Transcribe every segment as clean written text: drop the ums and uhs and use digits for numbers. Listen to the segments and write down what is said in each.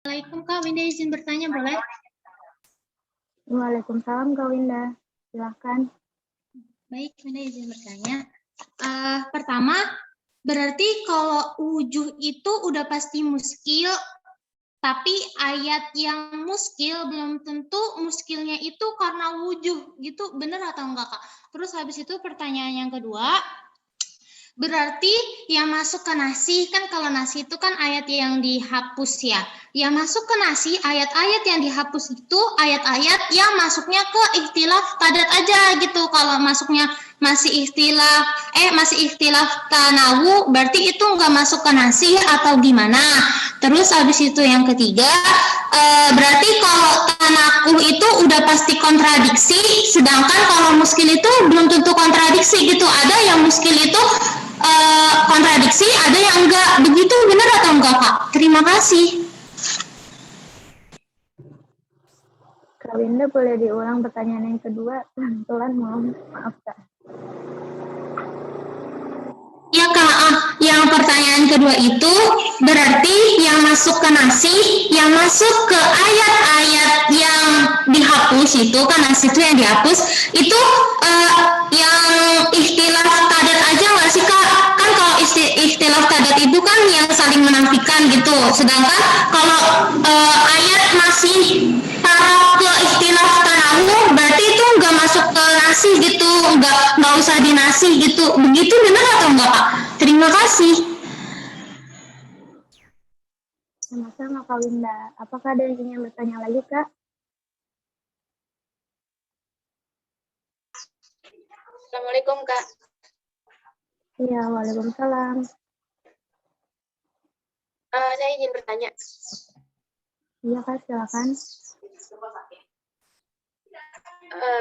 Assalamualaikum Kak Winda, izin bertanya boleh? Waalaikumsalam Kak Winda, silahkan. Baik, Winda izin bertanya. Pertama, berarti kalau wujuh itu udah pasti muskil, tapi ayat yang muskil belum tentu muskilnya itu karena wujuh, gitu bener atau enggak Kak? Terus habis itu pertanyaan yang kedua, berarti yang masuk ke nasi, kan kalau nasi itu kan ayat yang dihapus ya. Yang masuk ke nasi, ayat-ayat yang dihapus itu ayat-ayat yang masuknya ke ikhtilaf tadat aja gitu. Kalau masuknya masih ikhtilaf tanawu, berarti itu nggak masuk ke nasi atau gimana. Terus habis itu yang ketiga, berarti kalau tanakuh itu udah pasti kontradiksi, sedangkan kalau muskil itu belum tentu kontradiksi gitu. Ada yang muskil itu kontradiksi, ada yang enggak. Begitu benar atau enggak Kak? Terima kasih. Kak Winda boleh diulang pertanyaan yang kedua? Pelan-pelan maaf Kak. Ya Kak, yang pertanyaan kedua itu berarti yang masuk ke nasi, yang masuk ke ayat-ayat yang dihapus itu kan nasi itu yang dihapus itu yang ikhtilaf tadat aja nggak sih Kak? Kan kalau ikhtilaf tadat itu kan yang saling menafikan gitu, sedangkan kalau ayat masih taruh ke ikhtilaf tanawu berarti itu nggak masuk ke nasi gitu, nggak usah di nasi gitu. Begitu benar atau enggak Kak? Terima kasih. Sama-sama Kak Winda. Apakah ada yang ingin bertanya lagi Kak? Assalamualaikum Kak. Iya, waalaikumsalam. Saya ingin bertanya. Iya Kak, silakan.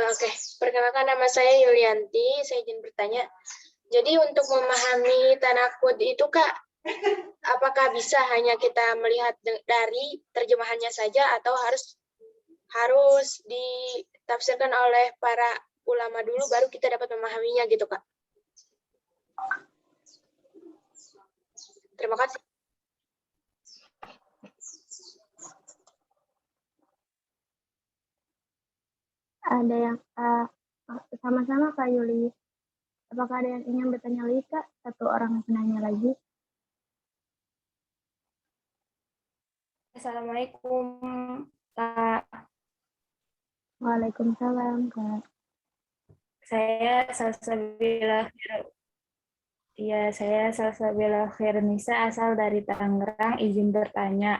Oke, perkenalkan nama saya Yulianti. Saya ingin bertanya. Jadi untuk memahami tanakud itu Kak, apakah bisa hanya kita melihat dari terjemahannya saja atau harus ditafsirkan oleh para ulama dulu baru kita dapat memahaminya gitu Kak? Terima kasih. Ada yang sama-sama Kak Yuli. Apakah ada yang ingin bertanya lagi Kak? Satu orang penanya lagi. Assalamualaikum Kak. Waalaikumsalam Kak. Saya Salsabila Khairunisa asal dari Tangerang, izin bertanya.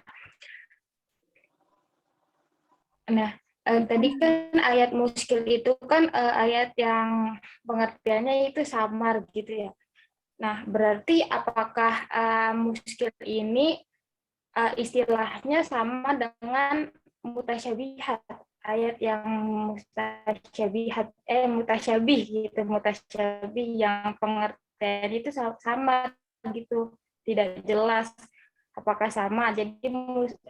Nah, tadi kan ayat muskil itu kan ayat yang pengertiannya itu samar gitu ya. Nah, berarti apakah muskil ini istilahnya sama dengan mutasyabihat, ayat yang mutasyabih gitu, mutasyabih yang pengertian itu sama gitu, tidak jelas apakah sama. Jadi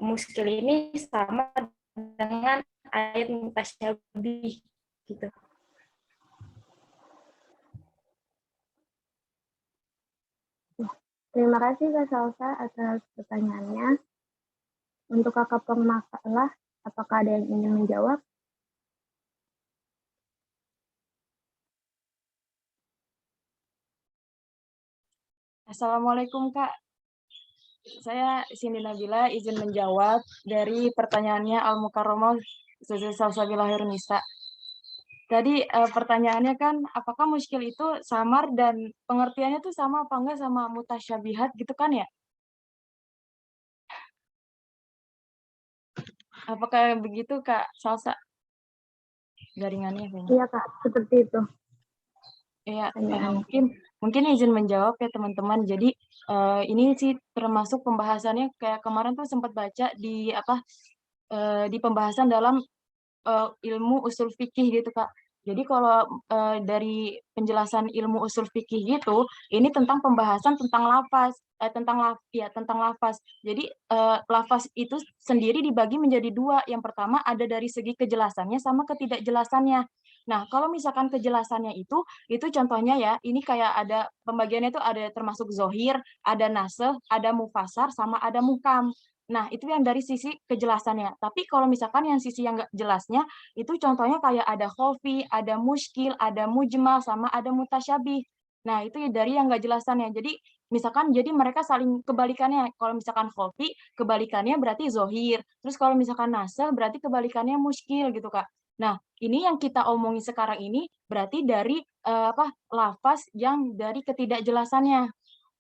muskil ini sama dengan ayat mutasyabih gitu. Terima kasih Kak Salsa atas pertanyaannya. Untuk kakak pemakalah, apakah ada yang ingin menjawab? Assalamualaikum Kak. Saya Cindy Nabila izin menjawab dari pertanyaannya Al-Mukarramah Salsabila Khairunisa. Tadi pertanyaannya kan apakah muskil itu samar dan pengertiannya tuh sama apa enggak sama mutasyabihat gitu kan ya? Apakah begitu Kak Salsa? Jaringannya kayaknya. Iya Kak, seperti itu. Iya, mungkin izin menjawab ya teman-teman. Jadi ini sih termasuk pembahasannya kayak kemarin tuh sempat baca di di pembahasan dalam ilmu usul fikih gitu Kak. Jadi kalau dari penjelasan ilmu usul fikih gitu, ini tentang pembahasan tentang lafaz, tentang lafaz. Jadi lafaz itu sendiri dibagi menjadi dua. Yang pertama ada dari segi kejelasannya sama ketidakjelasannya. Nah, kalau misalkan kejelasannya itu contohnya ya, ini kayak ada pembagiannya itu ada termasuk zohir, ada naseh, ada mufasar, sama ada muhkam. Nah, itu yang dari sisi kejelasannya. Tapi kalau misalkan yang sisi yang nggak jelasnya, itu contohnya kayak ada khofi, ada muskil, ada mujmal, sama ada mutasyabih. Nah, itu dari yang nggak jelasannya. Jadi, misalkan jadi mereka saling kebalikannya. Kalau misalkan khofi, kebalikannya berarti zohir. Terus kalau misalkan nasakh, berarti kebalikannya muskil gitu, Kak. Nah, ini yang kita omongin sekarang ini berarti dari lafaz yang dari ketidakjelasannya.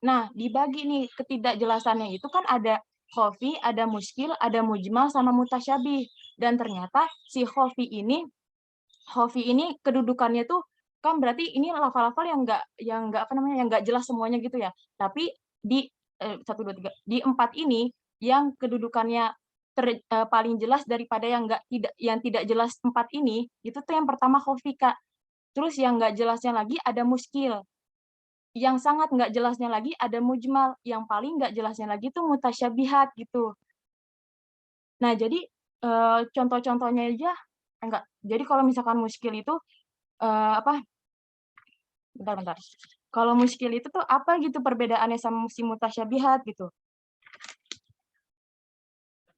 Nah, dibagi nih ketidakjelasannya itu kan ada khofi, ada muskil, ada mujmal, sama mutasyabih. Dan ternyata si khofi ini kedudukannya tuh kan berarti ini lafal-lafal yang nggak jelas semuanya gitu ya. Tapi di 1, 2, 3 di 4 ini yang kedudukannya paling jelas daripada yang tidak jelas 4 ini, itu tuh yang pertama khofi, Kak. Terus yang nggak jelasnya lagi ada muskil. Yang sangat nggak jelasnya lagi ada mujmal, yang paling nggak jelasnya lagi tuh mutasyabihat gitu. Nah, jadi contoh-contohnya aja enggak. Jadi kalau misalkan muskil itu bentar. Kalau muskil itu tuh apa gitu perbedaannya sama si mutasyabihat gitu.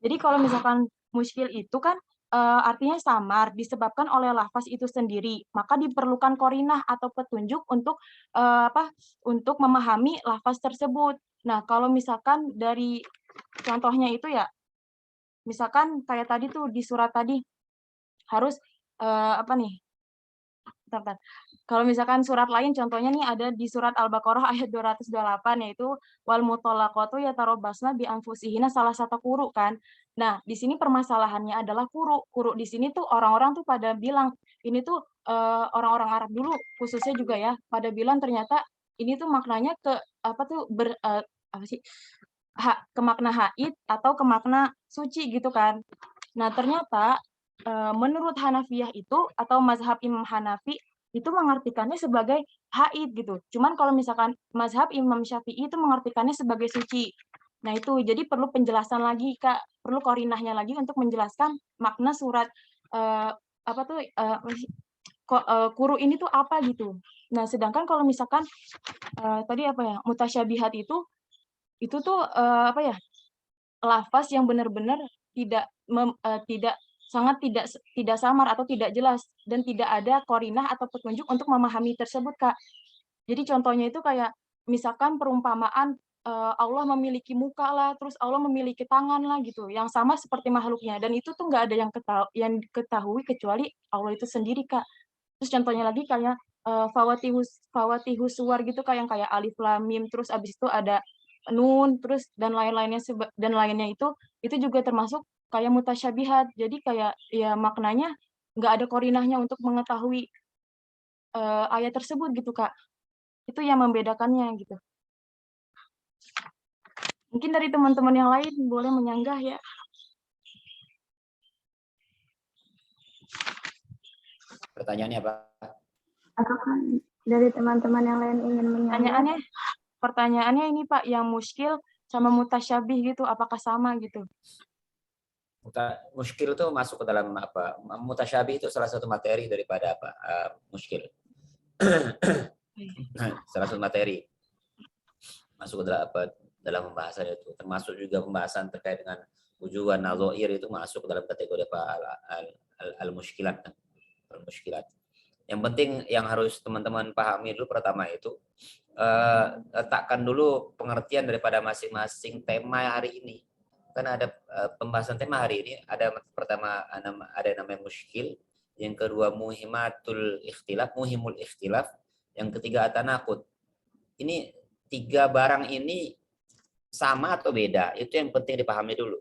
Jadi kalau misalkan muskil itu kan artinya samar disebabkan oleh lafaz itu sendiri, maka diperlukan qorinah atau petunjuk untuk untuk memahami lafaz tersebut. Nah, kalau misalkan dari contohnya itu ya, misalkan kayak tadi tuh di surat tadi harus bentar. Kalau misalkan surat lain contohnya nih ada di surat Al-Baqarah ayat 228 yaitu wal mutallaqatu yatarabbasna bi anfusihinna salah satu quru kan. Nah, di sini permasalahannya adalah quru. Quru di sini tuh orang-orang tuh pada bilang ini tuh orang-orang Arab dulu khususnya juga ya pada bilang ternyata ini tuh maknanya ke ke makna haid atau ke makna suci gitu kan. Nah, ternyata menurut Hanafiyah itu atau mazhab Imam Hanafi itu mengartikannya sebagai haid gitu. Cuman kalau misalkan mazhab Imam Syafi'i itu mengartikannya sebagai suci. Nah, itu jadi perlu penjelasan lagi, Kak. Perlu qorinahnya lagi untuk menjelaskan makna surat quru ini tuh apa gitu. Nah, sedangkan kalau misalkan tadi mutasyabihat itu tuh lafaz yang benar-benar sangat tidak samar atau tidak jelas dan tidak ada qorinah atau petunjuk untuk memahami tersebut, Kak. Jadi contohnya itu kayak misalkan perumpamaan Allah memiliki muka lah, terus Allah memiliki tangan lah gitu, yang sama seperti makhluknya dan itu tuh nggak ada yang diketahui kecuali Allah itu sendiri, Kak. Terus contohnya lagi kayak fawatihus suwar gitu Kak, yang kayak alif lam mim, terus abis itu ada nun, terus dan lainnya itu juga termasuk kayak mutasyabihat. Jadi kayak ya maknanya nggak ada qorinahnya untuk mengetahui ayat tersebut gitu Kak. Itu yang membedakannya gitu. Mungkin dari teman-teman yang lain boleh menyanggah ya. Pertanyaannya apa? Apakah dari teman-teman yang lain ingin menyanggah? Pertanyaannya ini Pak, yang muskil sama mutasyabih gitu, apakah sama gitu? Muskil itu masuk ke dalam apa? Mutasyabih itu salah satu materi daripada apa? Muskil. Salah satu materi masuk ke dalam apa? Dalam pembahasan itu, termasuk juga pembahasan terkait dengan wujuban nadhair itu masuk ke dalam kategori apa? Al-muskilat. Al-muskilat. Yang penting yang harus teman-teman pahami dulu pertama itu letakkan dulu pengertian daripada masing-masing tema hari ini. Karena ada pembahasan tema hari ini, ada pertama ada namanya muskil, yang kedua muhimul ikhtilaf, yang ketiga atanaqud. Ini 3 barang ini sama atau beda? Itu yang penting dipahami dulu.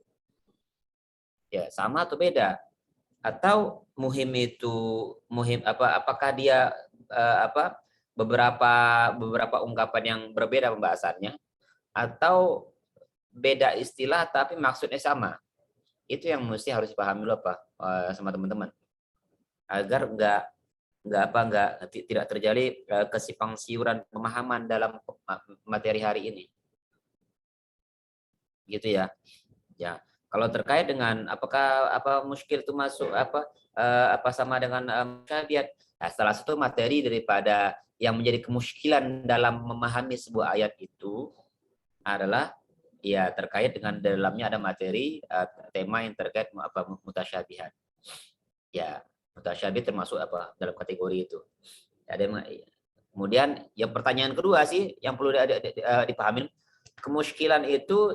Ya, sama atau beda? Atau apakah dia beberapa ungkapan yang berbeda pembahasannya, atau beda istilah tapi maksudnya sama. Itu yang mesti harus dipahami dulu sama teman-teman, agar tidak terjadi kesimpang siuran pemahaman dalam materi hari ini, gitu ya. Ya, kalau terkait dengan apakah muskil itu masuk sama dengan mutasyabihat, salah satu materi daripada yang menjadi kemuskilan dalam memahami sebuah ayat itu adalah Ya, terkait dengan dalamnya ada materi tema yang terkait mutasyabihat. Ya, mutasyabih termasuk apa dalam kategori itu. Kemudian yang pertanyaan kedua sih yang perlu dipahami, kemuskilan itu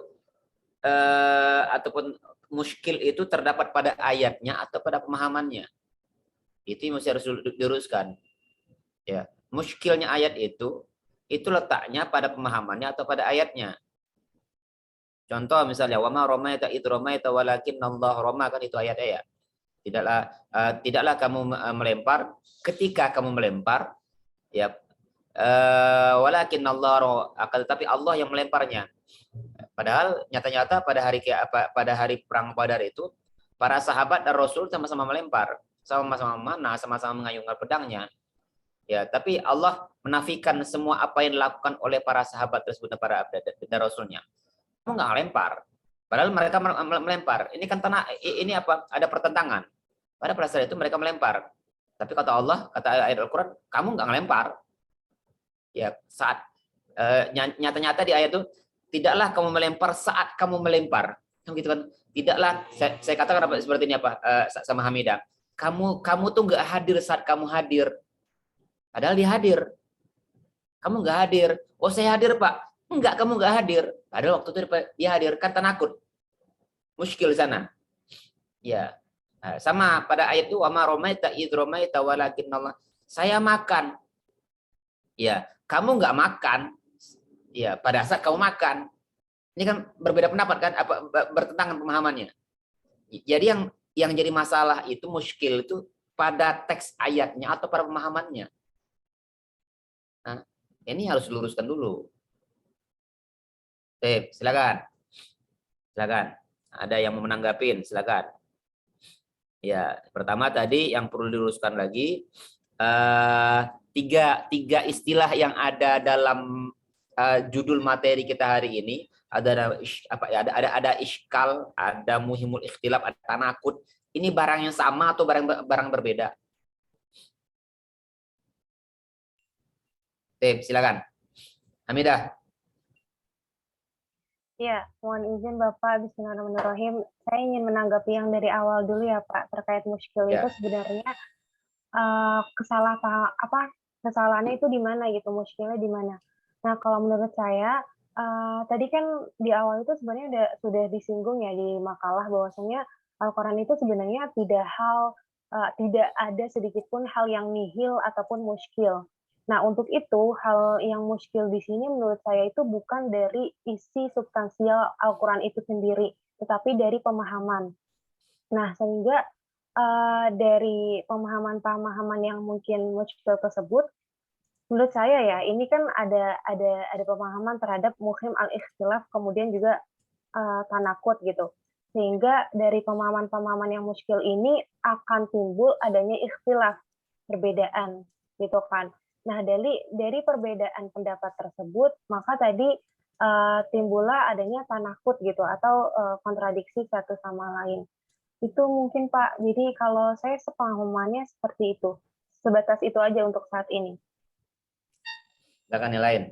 ataupun muskil itu terdapat pada ayatnya atau pada pemahamannya. Itu yang harus diluruskan. Ya, muskilnya ayat itu letaknya pada pemahamannya atau pada ayatnya. Contoh misalnya wama romaita id romaita walakin Allah roma, kan itu ayat ya. Tidaklah kamu melempar ketika kamu melempar, ya, walakin Allah, akan tetapi Allah yang melemparnya. Padahal nyata-nyata pada hari perang Badar itu para sahabat dan Rasul sama-sama melempar, sama-sama mana, sama-sama mengayunkan pedangnya. Ya, tapi Allah menafikan semua apa yang dilakukan oleh para sahabat tersebut dan Rasulnya. Kamu nggak lempar, padahal mereka melempar. Ini kan ini apa? Ada pertentangan. Pada saat itu mereka melempar. Tapi kata Allah, kata ayat Al-Quran, kamu nggak ngelempar. Ya, saat nyata-nyata di ayat itu, tidaklah kamu melempar saat kamu melempar. Gitu kan? Tidaklah, saya katakan apa seperti ini apa sama Hamidah. Kamu tuh nggak hadir saat kamu hadir. Padahal dia hadir. Kamu nggak hadir. Oh, saya hadir, Pak. Enggak, kamu nggak hadir. Padahal waktu itu dia hadir, kan tanakut. Muskil sana. Ya. Nah, sama pada ayat itu wama romaita id romaita walakin Allah. Saya makan. Ya, kamu nggak makan. Ya, pada saat kamu makan. Ini kan berbeda pendapat kan, apa bertentangan pemahamannya. Jadi yang jadi masalah itu muskil itu pada teks ayatnya atau pada pemahamannya. Nah, ini harus diluruskan dulu. Silakan. Silakan. Ada yang mau menanggapin, silakan. Ya, pertama tadi yang perlu diluruskan lagi tiga istilah yang ada dalam judul materi kita hari ini. Ada iskal, ada muhimul ikhtilaf, ada tanakut. Ini barang yang sama atau barang berbeda? Silakan. Hamidah. Ya, mohon izin Bapak, bismillahirrahmanirrahim. Saya ingin menanggapi yang dari awal dulu ya Pak, terkait muskil itu sebenarnya kesalahannya itu di mana gitu, muskilnya di mana. Nah, kalau menurut saya, tadi kan di awal itu sebenarnya sudah disinggung ya di makalah bahwasanya Al-Quran itu sebenarnya tidak ada sedikit pun hal yang nihil ataupun muskil. Nah, untuk itu, hal yang muskil di sini menurut saya itu bukan dari isi substansial Al-Quran itu sendiri, tetapi dari pemahaman. Nah, sehingga dari pemahaman-pemahaman yang mungkin muskil tersebut, menurut saya ya, ini kan ada pemahaman terhadap muhim al-ikhtilaf, kemudian juga tanakut gitu. Sehingga dari pemahaman-pemahaman yang muskil ini akan timbul adanya ikhtilaf, perbedaan, gitu kan. Nah, dari perbedaan pendapat tersebut, maka tadi timbullah adanya tanakut gitu, atau kontradiksi satu sama lain. Itu mungkin Pak, jadi kalau saya sepemahamannya seperti itu. Sebatas itu aja untuk saat ini. Silakan yang lain.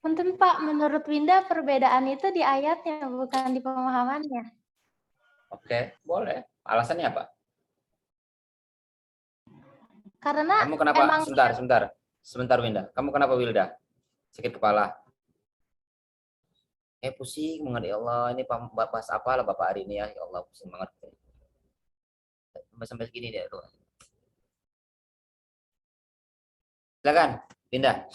Punten Pak, menurut Winda perbedaan itu di ayatnya, bukan di pemahamannya. Oke, boleh. Alasannya apa? Karena kamu kenapa? Sebentar Winda. Kamu kenapa Wilda? Sakit kepala? Pusing banget ya Allah. Ini bahas apa lah Bapak hari ini ya? Ya Allah, pusing banget. Sampai segini deh. Silakan, Winda.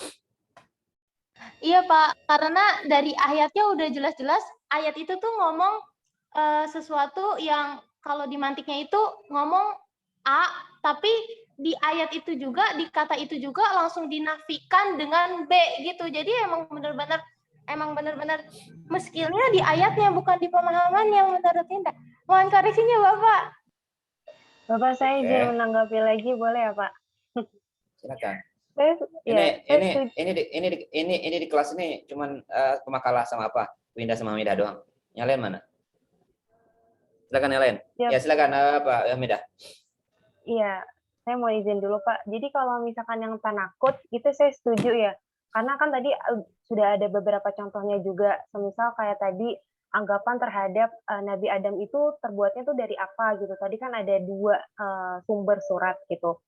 Iya Pak, karena dari ayatnya udah jelas-jelas ayat itu tuh ngomong sesuatu yang kalau di mantiknya itu ngomong A, tapi di ayat itu juga, di kata itu juga langsung dinafikan dengan B gitu. Jadi emang benar-benar muskilnya di ayatnya, bukan di pemahamannya menurut Indah. Mohon koreksinya Bapak. Bapak saya izin menanggapi lagi, boleh ya Pak? Silakan. Ini di kelas ini cuman pemakalah sama apa? Winda sama Hamidah doang. Yang lain mana? Silakan yang lain. Ya silakan Pak Hamidah. Iya, saya mau izin dulu Pak. Jadi kalau misalkan yang tanakut itu saya setuju ya. Karena kan tadi sudah ada beberapa contohnya juga. Semisal kayak tadi anggapan terhadap Nabi Adam itu terbuatnya tuh dari apa gitu. Tadi kan ada 2 sumber surat gitu.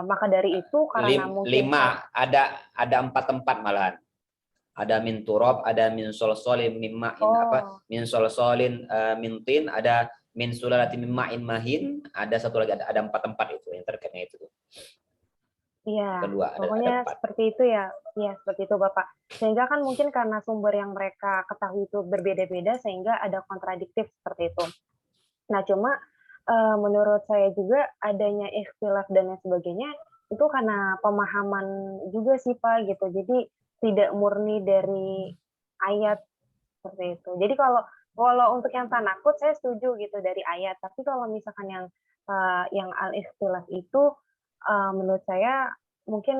Maka dari itu karena mungkin 5, ada 4 tempat malahan. Ada min turab, ada min solsolin min ma'in min solsolin min tin, ada min sulalati min ma'in mahin, ada satu lagi, ada 4 tempat itu yang terkaitnya itu. Iya, Kedua, pokoknya ada 4. seperti itu ya. Iya, seperti itu Bapak. Sehingga kan mungkin karena sumber yang mereka ketahui itu berbeda-beda sehingga ada kontradiktif seperti itu. Nah, cuma menurut saya juga adanya ikhtilaf dan lain sebagainya itu karena pemahaman juga sih Pak gitu. Jadi tidak murni dari ayat seperti itu. Jadi kalau untuk yang tanakut saya setuju gitu dari ayat. Tapi kalau misalkan yang al-ikhtilaf itu menurut saya mungkin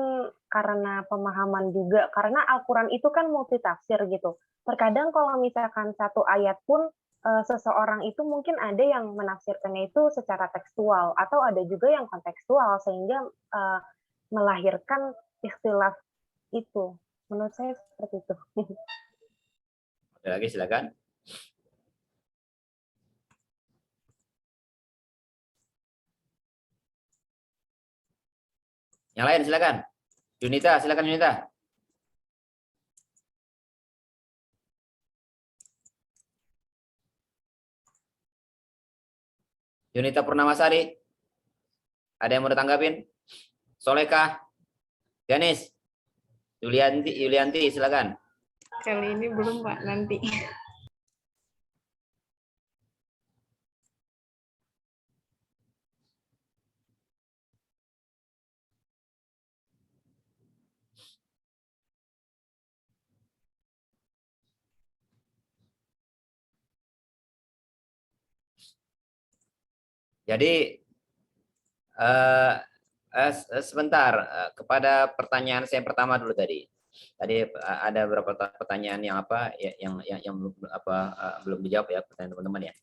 karena pemahaman juga. Karena Al-Quran itu kan multitafsir gitu. Terkadang kalau misalkan satu ayat pun seseorang itu mungkin ada yang menafsirkannya itu secara tekstual atau ada juga yang kontekstual sehingga melahirkan ikhtilaf itu. Menurut saya seperti itu. Ada lagi silakan. Yang lain silakan. Yunita, silakan Yunita. Yunita Purnamasari. Ada yang mau ditanggapin? Soleka, Ganis, Yulianti, silakan. Kali ini belum Pak, nanti. Jadi sebentar kepada pertanyaan saya yang pertama dulu tadi. Tadi ada beberapa pertanyaan yang belum dijawab ya pertanyaan teman-teman ya.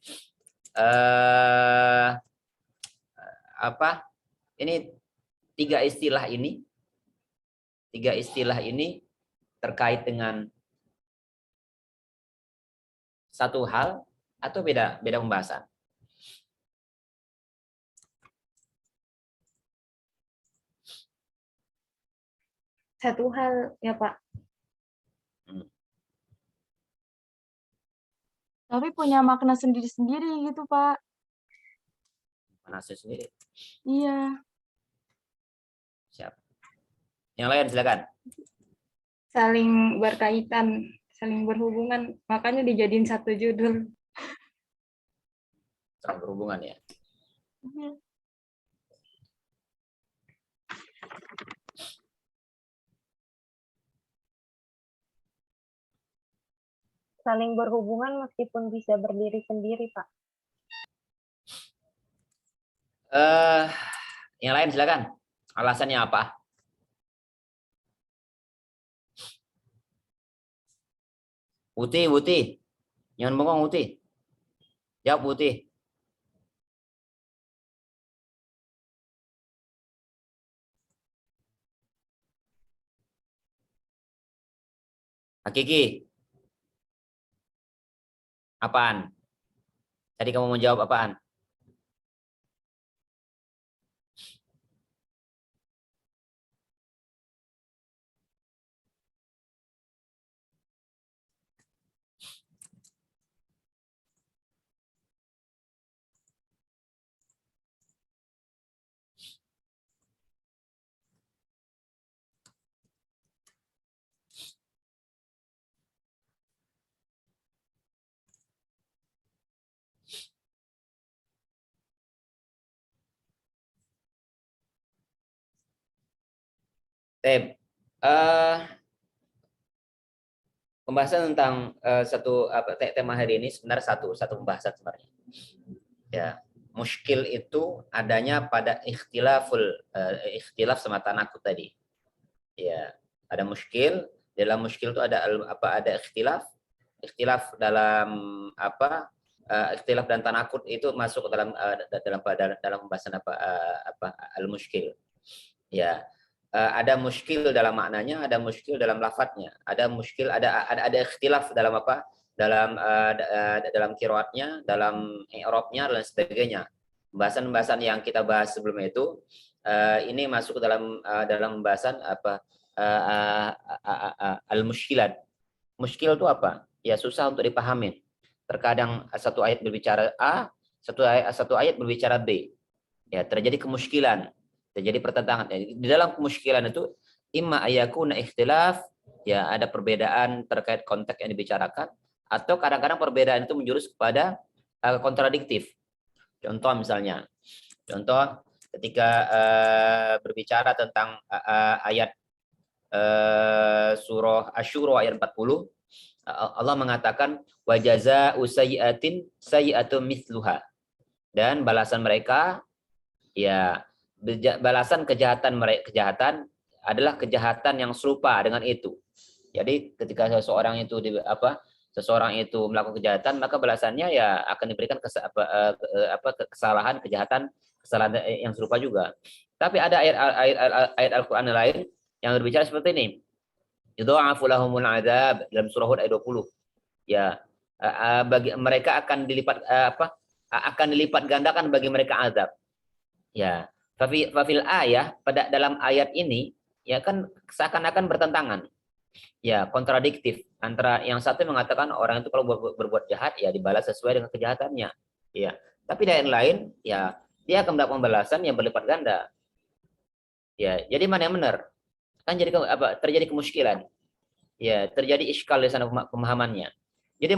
Ini tiga istilah ini terkait dengan satu hal atau beda pembahasan? Satu hal ya Pak. Tapi punya makna sendiri-sendiri gitu Pak. Makna sendiri? Iya. Siap. Yang lain silakan. Saling berkaitan, saling berhubungan, makanya dijadiin satu judul. Saling berhubungan ya. Saling berhubungan meskipun bisa berdiri sendiri, Pak. Yang lain silakan. Alasannya apa? Uti. Jangan bengong Uti. Jawab Uti. Hakiki. Apaan? Tadi kamu mau jawab apaan? Pembahasan tentang tema hari ini sebenarnya satu pembahasan sebenarnya. Ya, muskil itu adanya pada ikhtilaf sama tanakut tadi. Ya, ada muskil, dalam muskil itu ada ikhtilaf dalam ikhtilaf dan tanakud itu masuk dalam pembahasan al-muskil. Ya, ada muskil dalam maknanya, ada muskil dalam lafadznya, ada muskil, ada ikhtilaf dalam dalam qiraatnya, dalam i'rabnya dan sebagainya. Pembahasan-pembahasan yang kita bahas sebelumnya itu ini masuk ke dalam pembahasan al-muskilat. Muskil itu apa? Ya susah untuk dipahami. Terkadang satu ayat berbicara A, satu ayat berbicara B. Ya, terjadi kemuskilan, terjadi pertentangan. Di dalam kemuskilan itu imma ayakuna ikhtilaf, ya ada perbedaan terkait konteks yang dibicarakan, atau kadang-kadang perbedaan itu menjurus kepada kontradiktif. Contoh misalnya, ketika berbicara tentang ayat surah Asy-Syura ayat 40, Allah mengatakan wa jazaa'u sayyi'atin sayyi'atun mithluha. Dan balasan mereka, ya balasan kejahatan adalah kejahatan yang serupa dengan itu. Jadi ketika seseorang itu melakukan kejahatan, maka balasannya ya akan diberikan kesalahan yang serupa juga. Tapi ada ayat Al-Qur'an lain yang berbicara seperti ini. Yudha'afu lahumul 'adzab dalam surah Hud ayat 20. Ya, bagi mereka akan dilipat gandakan bagi mereka azab. Ya, fafil ayah, pada dalam ayat ini ya kan seakan-akan bertentangan. Ya, kontradiktif antara yang satu mengatakan orang itu kalau berbuat jahat ya dibalas sesuai dengan kejahatannya. Ya, tapi dari yang lain ya dia akan mendapat pembalasan yang berlipat ganda. Ya, jadi mana yang benar? Kan jadi terjadi kemuskilan. Ya, terjadi iskal di sana pemahamannya. Jadi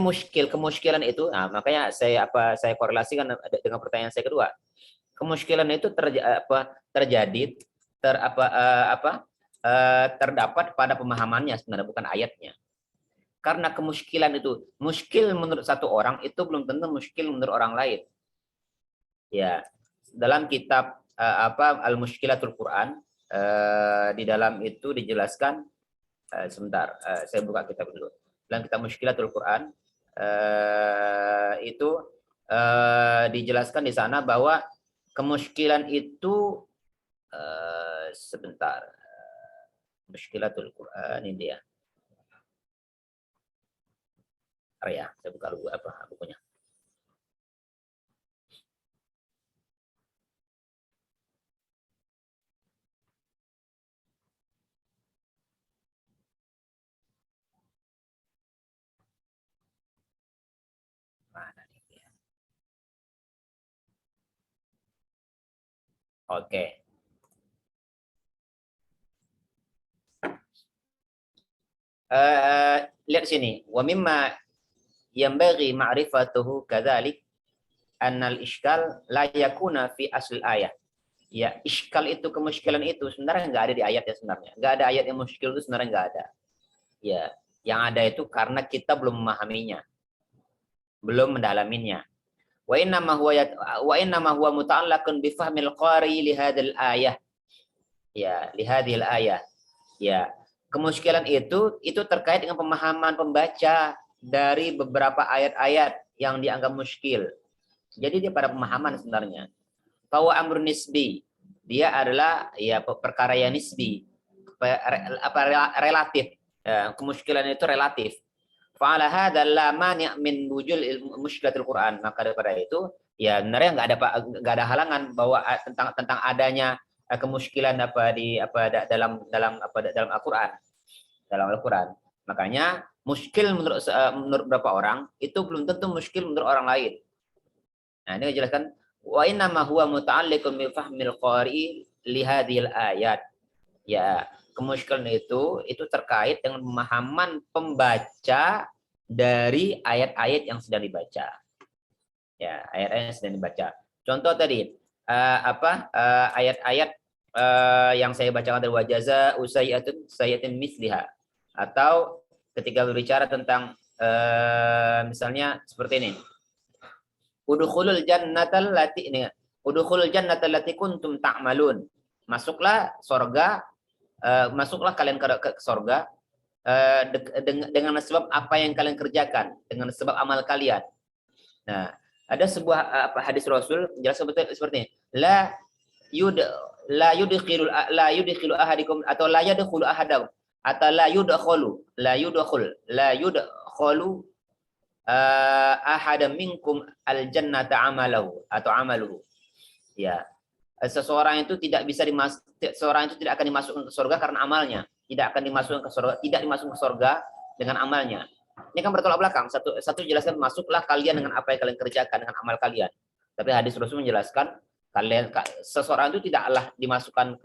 kemuskilan itu, makanya saya korelasikan dengan pertanyaan saya kedua. Kemuskilan itu terdapat pada pemahamannya sebenarnya, bukan ayatnya. Karena kemuskilan itu muskil menurut satu orang itu belum tentu muskil menurut orang lain. Ya, dalam kitab Al-Mushkilatul Quran, di dalam itu dijelaskan, sebentar, saya buka kitab dulu. Dalam kitab Mushkilatul Quran itu dijelaskan di sana bahwa kemuskilan itu sebentar, Mushkilatul Quran ini dia. Ya, saya buka dulu bukunya. Oke. Lihat sini. Wa mimma yanbaghi ma'rifatuhu kadzalik annal iskal la yakuna fi asl ayat. Ya, iskal itu, kemuskilan itu sebenarnya nggak ada di ayat ya sebenarnya. Nggak ada ayat yang muskil itu sebenarnya nggak ada. Ya, yang ada itu karena kita belum memahaminya. Belum mendalaminya. Wa inna ma huwa muta'allaqun bi fahmil qari li hadzal ayah. Ya, li hadhil ayah. Ya, kemuskilan itu terkait dengan pemahaman pembaca dari beberapa ayat-ayat yang dianggap muskil. Jadi dia pada pemahaman sebenarnya. Bahwa amrun nisbi, dia adalah ya perkara yang nisbi, relatif. Ya, kemuskilan itu relatif. Fa'ala hadza la mani' min wujul mushkilatul Quran. Maka daripada itu ya sebenarnya nggak ada halangan bahwa tentang adanya kemuskilan dalam Al-Qur'an. Dalam Al-Qur'an. Makanya muskil menurut beberapa orang itu belum tentu muskil menurut orang lain. Nah, ini dijelaskan wa inna ma huwa muta'alliqun bi fahmil qari li hadhil ayat. Ya, kemuskilan itu terkait dengan pemahaman pembaca dari ayat-ayat yang sedang dibaca. Ya, ayat-ayat yang sedang dibaca. Contoh tadi ayat-ayat yang saya bacakan dari wajaza usayatun sayyatin misliha, atau ketika berbicara tentang misalnya seperti ini. Udkhulul jannatal lati kuntum ta'malun. Masuklah surga, masuklah kalian ke surga dengan sebab apa yang kalian kerjakan, dengan sebab amal kalian. Nah, Ada sebuah hadis Rasul jelas seperti ini. La yudkhilu ahadikum atau la yadkhulu ahadakum atau la yudkhulu ahada minkum al jannata amalahu atau amaluhu. Ya. Seseorang itu tidak akan dimasukkan ke surga karena amalnya, tidak dimasukkan ke surga dengan amalnya. Ini kan bertolak belakang. Satu jelaskan masuklah kalian dengan apa yang kalian kerjakan dengan amal kalian. Tapi hadis Rasul menjelaskan seseorang itu tidaklah dimasukkan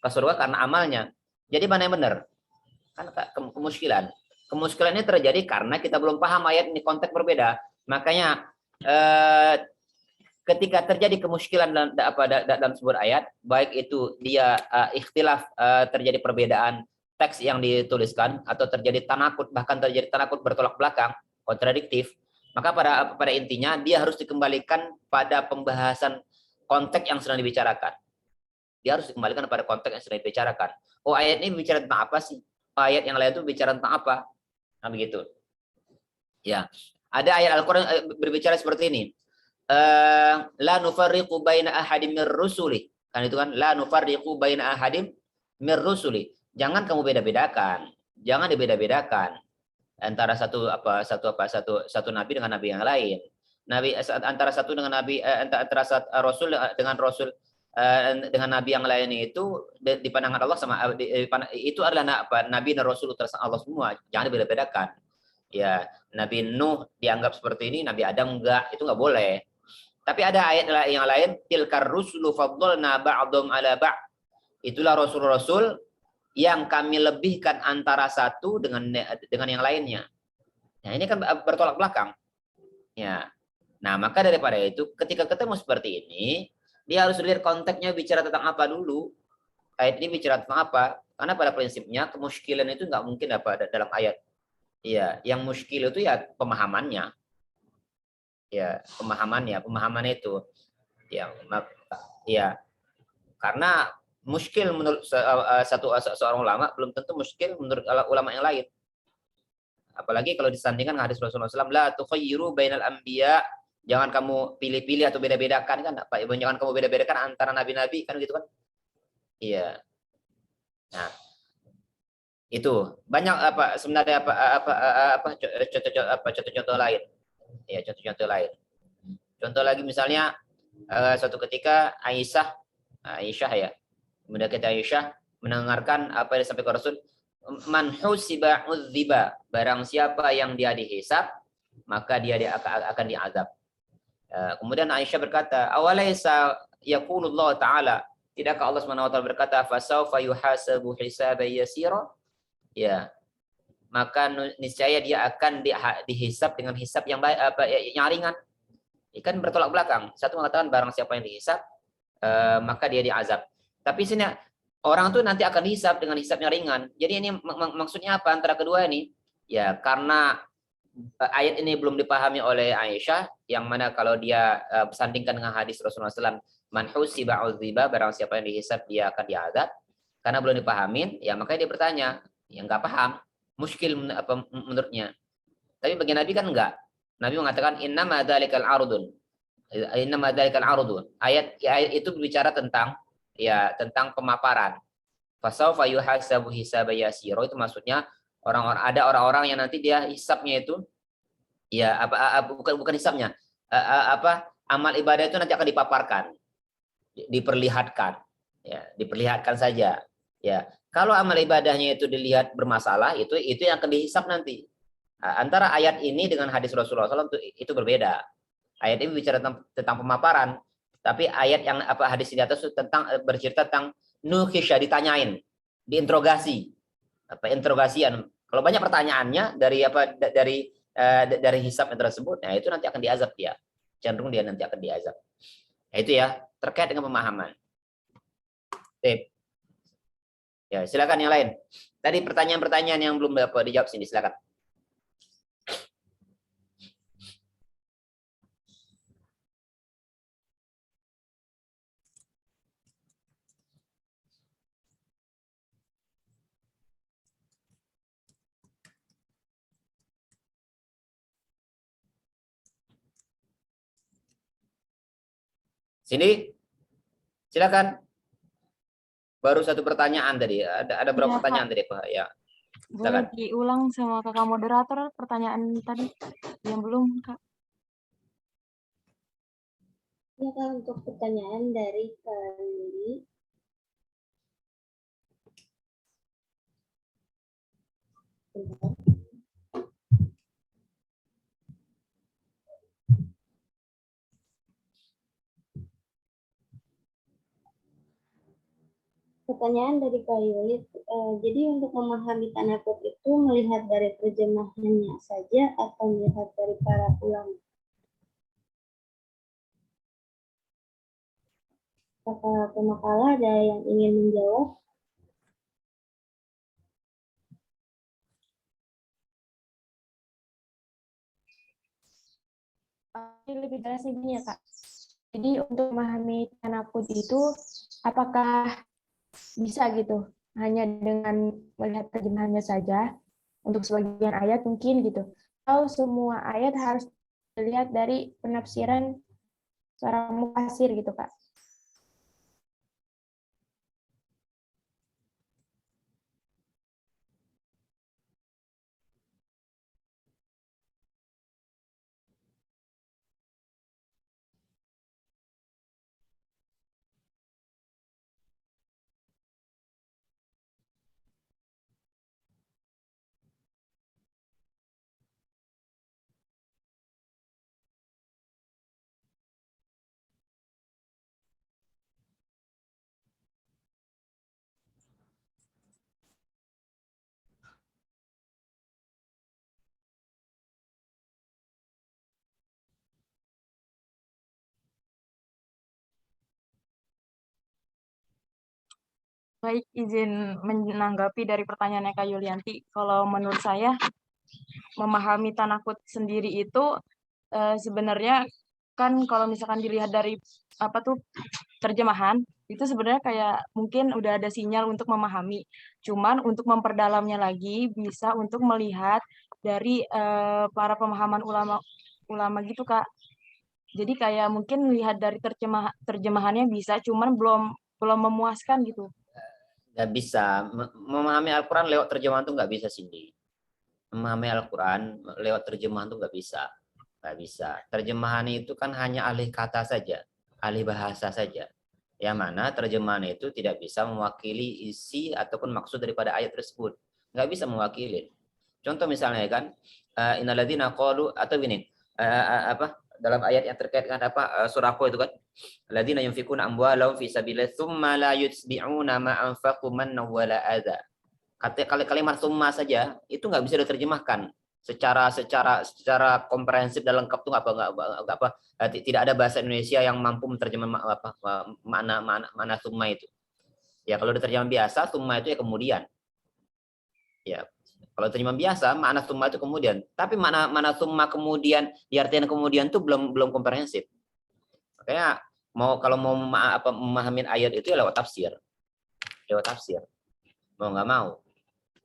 ke surga karena amalnya. Jadi mana yang benar? Kan kemuskilan. Kemuskilan ini terjadi karena kita belum paham ayat ini, konteks berbeda. Makanya ketika terjadi kemuskilan dalam sebuah ayat, baik itu dia ikhtilaf, terjadi perbedaan teks yang dituliskan atau terjadi tanakut, bahkan terjadi tanakut bertolak belakang, kontradiktif, maka pada intinya dia harus dikembalikan pada pembahasan konteks yang sedang dibicarakan. Dia harus dikembalikan pada konteks yang sedang dibicarakan. Oh, ayat ini bicara tentang apa sih? Ayat yang lain itu bicara tentang apa? Nah, begitu. Ya, ada ayat Al-Quran berbicara seperti ini. La nufarriqu baina ahadim mir rusuli. Kan itu kan, la nufarriqu baina ahadim mir rusuli. Jangan kamu beda-bedakan. Jangan dibeda-bedakan antara satu nabi dengan nabi yang lain. Antara satu dengan nabi antara rasul dengan rasul dengan nabi yang lain itu di pandangan Allah itu adalah nabi dan rasul terus Allah semua. Jangan dibeda-bedakan. Ya, Nabi Nuh dianggap seperti ini, Nabi Adam enggak, itu enggak boleh. Tapi ada ayat yang lain, tilkar rusulu faddalna ba'dhum ala ba'. Itulah rasul-rasul yang kami lebihkan antara satu dengan yang lainnya. Nah, ini kan bertolak belakang. Ya. Nah, maka daripada itu ketika ketemu seperti ini, dia harus lihat konteksnya bicara tentang apa dulu. Ayat ini bicara tentang apa? Karena pada prinsipnya kemuskilan itu nggak mungkin dalam ayat. Iya, yang muskil itu ya pemahamannya. Ya, pemahaman itu. Ya, karena muskil menurut seorang ulama belum tentu muskil menurut ulama yang lain. Apalagi kalau disandingkan dengan hadis Rasulullah SAW, la tukhayyiru bainal anbiya, jangan kamu pilih-pilih atau beda-bedakan kan, jangan kamu beda-bedakan antara nabi-nabi kan gitu kan. Iya. Nah, itu banyak sebenarnya contoh-contoh lain. Ya, contoh-contoh lain. Contoh lagi misalnya suatu ketika Aisyah ya. Kemudian kita Aisyah mendengarkan apa yang disampaikan Rasul, man husiba udziba, barang siapa yang dia dihisab maka dia akan diazab. Kemudian Aisyah berkata, awalaysa yaqulullah taala, tidakkah Allah Subhanahu wa taala berkata fasaufa yuhasabu hisaban yasira? Ya. Maka niscaya dia akan dihisab dengan hisab yang yang ringan. Ikan bertolak belakang. Satu mengatakan barang siapa yang dihisab maka dia diazab. Tapi sini orang tuh nanti akan dihisab dengan hisab yang ringan. Jadi ini maksudnya apa antara kedua ini? Ya, karena ayat ini belum dipahami oleh Aisyah, yang mana kalau dia bersandingkan dengan hadis Rasulullah SAW, man husiba udziba, barang siapa yang dihisab dia akan diazab. Karena belum dipahamin, ya makanya dia bertanya, yang nggak paham, muskil menurutnya. Tapi bagi Nabi kan enggak. Nabi mengatakan innama dzalikal ardun. Innama dzalikal ardun. Ayat itu berbicara tentang tentang pemaparan. Fasaufa yuhasabu hisaban yasira, itu maksudnya ada orang-orang yang nanti dia hisabnya itu bukan hisabnya. Amal ibadah itu nanti akan dipaparkan. Diperlihatkan. Ya, diperlihatkan saja. Ya, kalau amal ibadahnya itu dilihat bermasalah, itu yang akan dihisab nanti. Antara ayat ini dengan hadis Rasulullah SAW itu berbeda. Ayat ini bicara tentang pemaparan, tapi ayat yang hadis di atas itu bercerita tentang nukhishya, ditanyain, diinterogasi, interogasian. Kalau banyak pertanyaannya dari hisab yang tersebut, nah itu nanti akan diazab dia. Cenderung dia nanti akan diazab. Nah, itu ya terkait dengan pemahaman. Tip. Ya, silakan yang lain. Tadi pertanyaan-pertanyaan yang belum dapat dijawab sini, silakan. Sini, silakan. Baru satu pertanyaan tadi. Ada berapa Iya, pertanyaan tadi, Pak? Ya, Boleh silakan. diulang sama kakak moderator pertanyaan tadi yang belum, Kak? Ya, Kak, untuk pertanyaan dari Kak Yuli. Pertanyaan dari Kak Yuli, jadi untuk memahami tanakut itu melihat dari terjemahannya saja atau melihat dari para ulama? Kakak pemakalah ada yang ingin menjawab? Lebih jelasnya gini ya, Kak. Jadi untuk memahami tanakut itu, apakah bisa gitu hanya dengan melihat terjemahannya saja untuk sebagian ayat mungkin gitu, atau semua ayat harus dilihat dari penafsiran seorang mufasir gitu, Kak? Baik, izin menanggapi dari pertanyaannya Kak Yulianti. Kalau menurut saya, memahami tanakut sendiri itu sebenarnya kan kalau misalkan dilihat dari apa tuh terjemahan, itu sebenarnya kayak mungkin udah ada sinyal untuk memahami. Cuman untuk memperdalamnya lagi bisa untuk melihat dari para pemahaman ulama gitu, Kak. Jadi kayak mungkin lihat dari terjemahannya bisa, cuman belum memuaskan gitu. Nggak bisa. Memahami Al-Quran lewat terjemahan tuh nggak bisa, Cindy. Memahami Al-Quran lewat terjemahan tuh nggak bisa. Nggak bisa. Terjemahan itu kan hanya alih kata saja, alih bahasa saja. Yang mana terjemahan itu tidak bisa mewakili isi ataupun maksud daripada ayat tersebut. Nggak bisa mewakili. Contoh misalnya kan, innalladzina qalu, atau gini, apa dalam ayat yang terkait dengan apa surah Qaf itu kan, alladzina yunfikuna amwalahum fi sabilillah tsumma la yutbi'una ma anfaqu manna wala adza. Kalimat summa saja itu nggak bisa diterjemahkan secara komprehensif dan lengkap tuh tidak ada bahasa Indonesia yang mampu menerjemah makna summa itu. Ya kalau diterjemah biasa summa itu ya kemudian. Ya, kalau terjemahan biasa makna summa itu kemudian, tapi makna summa kemudian diartikan kemudian itu belum komprehensif. Makanya kalau mau memahami ayat itu ya lewat tafsir. Mau nggak mau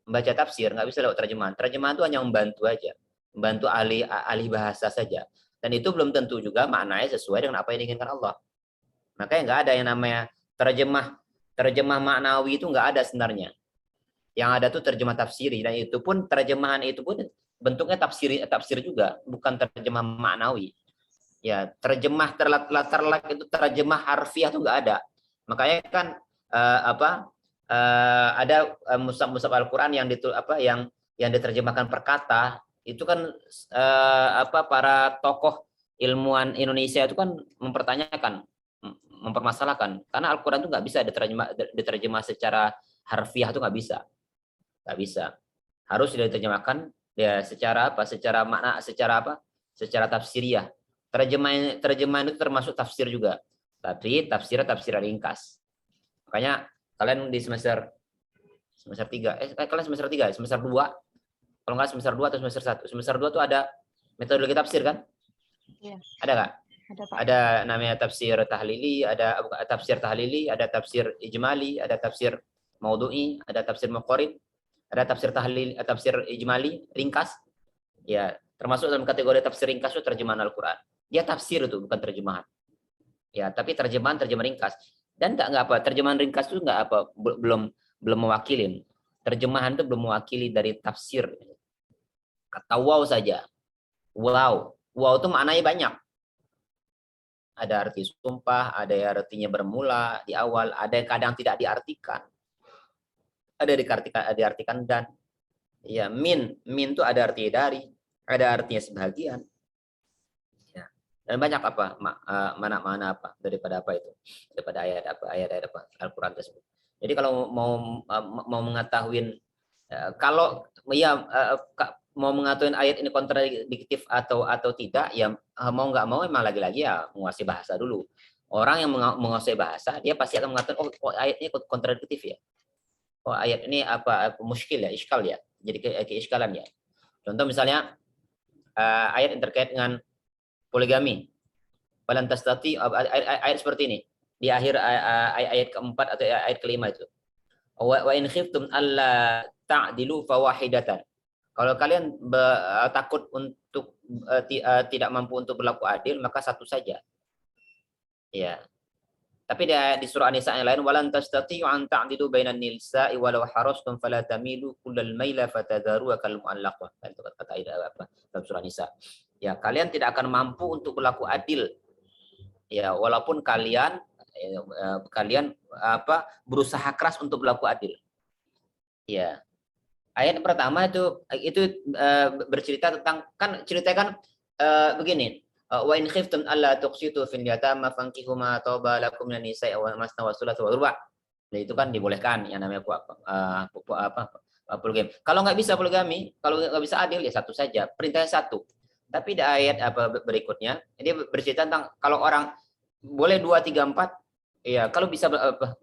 membaca tafsir nggak bisa lewat terjemahan. Terjemahan itu hanya membantu aja, membantu ahli bahasa saja. Dan itu belum tentu juga maknanya sesuai dengan apa yang diinginkan Allah. Makanya nggak ada yang namanya terjemah maknawi itu nggak ada sebenarnya. Yang ada tuh terjemah tafsiri, dan itu pun terjemahan itu pun bentuknya tafsir juga, bukan terjemah maknawi. Ya, terjemah terlak itu terjemah harfiah tuh nggak ada. Makanya kan ada mushaf Al-Qur'an yang diterjemahkan per kata, itu kan para tokoh ilmuwan Indonesia itu kan mempermasalahkan karena Al-Qur'an itu nggak bisa diterjemah secara harfiah, itu nggak bisa. Harus diterjemahkan ya secara makna, secara tafsiriah. Terjemahan itu termasuk tafsir juga, tapi tafsir ringkas. Makanya kalian di semester 3, kalian semester 3, semester 2, kalau nggak semester 2 atau semester 1. Semester 2 tuh ada metodologi tafsir kan? Iya. Ada nggak? Ada, Pak. Ada namanya tafsir tahlili, ada tafsir ijmali, ada tafsir maudhu'i, ada tafsir muqarrid, ada tafsir ijmali ringkas. Ya, termasuk dalam kategori tafsir ringkas itu terjemahan Al-Qur'an. Dia tafsir itu bukan terjemahan. Ya, tapi terjemahan ringkas. Dan nggak apa, terjemahan ringkas itu nggak apa, belum mewakili. Terjemahan itu belum mewakili dari tafsir. Kata wow saja. Wow. Wow itu maknanya banyak. Ada arti sumpah, ada yang artinya bermula di awal, ada yang kadang tidak diartikan. Ada diartikan dan. Ya, min itu ada artinya dari, ada artinya sebagian. Ya. Dan banyak apa mana-mana apa daripada apa itu, daripada ayat apa Al-Qur'an tersebut. Jadi kalau mau mengetahui kalau ya mau mengatakan ayat ini kontradiktif atau tidak, ya mau nggak mau memang lagi-lagi ya menguasai bahasa dulu. Orang yang menguasai bahasa, dia pasti akan mengatakan, oh ayat ini kontradiktif ya. Oh ayat ini apa muskil ya, iskal ya. Jadi keiskalan ya. Contoh misalnya ayat yang terkait dengan poligami. Falan tastati ayat seperti ini. Di akhir ayat keempat atau ayat kelima itu. Wa in khiftum alla ta'dilu fawahidatan. Kalau kalian takut untuk tidak mampu untuk berlaku adil, maka satu saja. Ya. Tapi di surah An-Nisa yang lain, walan tastati'u an ta'dilu bainan nisa'i walau harastum fala tamilu kullal maila fatadharuha kal mu'allaqah. Itu kata apa dalam surah An-Nisa. Ya, kalian tidak akan mampu untuk berlaku adil. Ya, walaupun kalian berusaha keras untuk berlaku adil. Ya. Ayat pertama itu bercerita tentang, kan ceritakan begini, wa in khiftum alla tuqsitu fil yatama fankihu ma taba lakum minan nisa'i wa masna wa thulatha wa ruba'. Nah, itu kan dibolehkan yang namanya poligami. Kalau nggak bisa poligami, kalau nggak bisa adil ya satu saja, perintahnya satu. Tapi di ayat berikutnya ini bercerita tentang kalau orang boleh 2, 3, 4, ya kalau bisa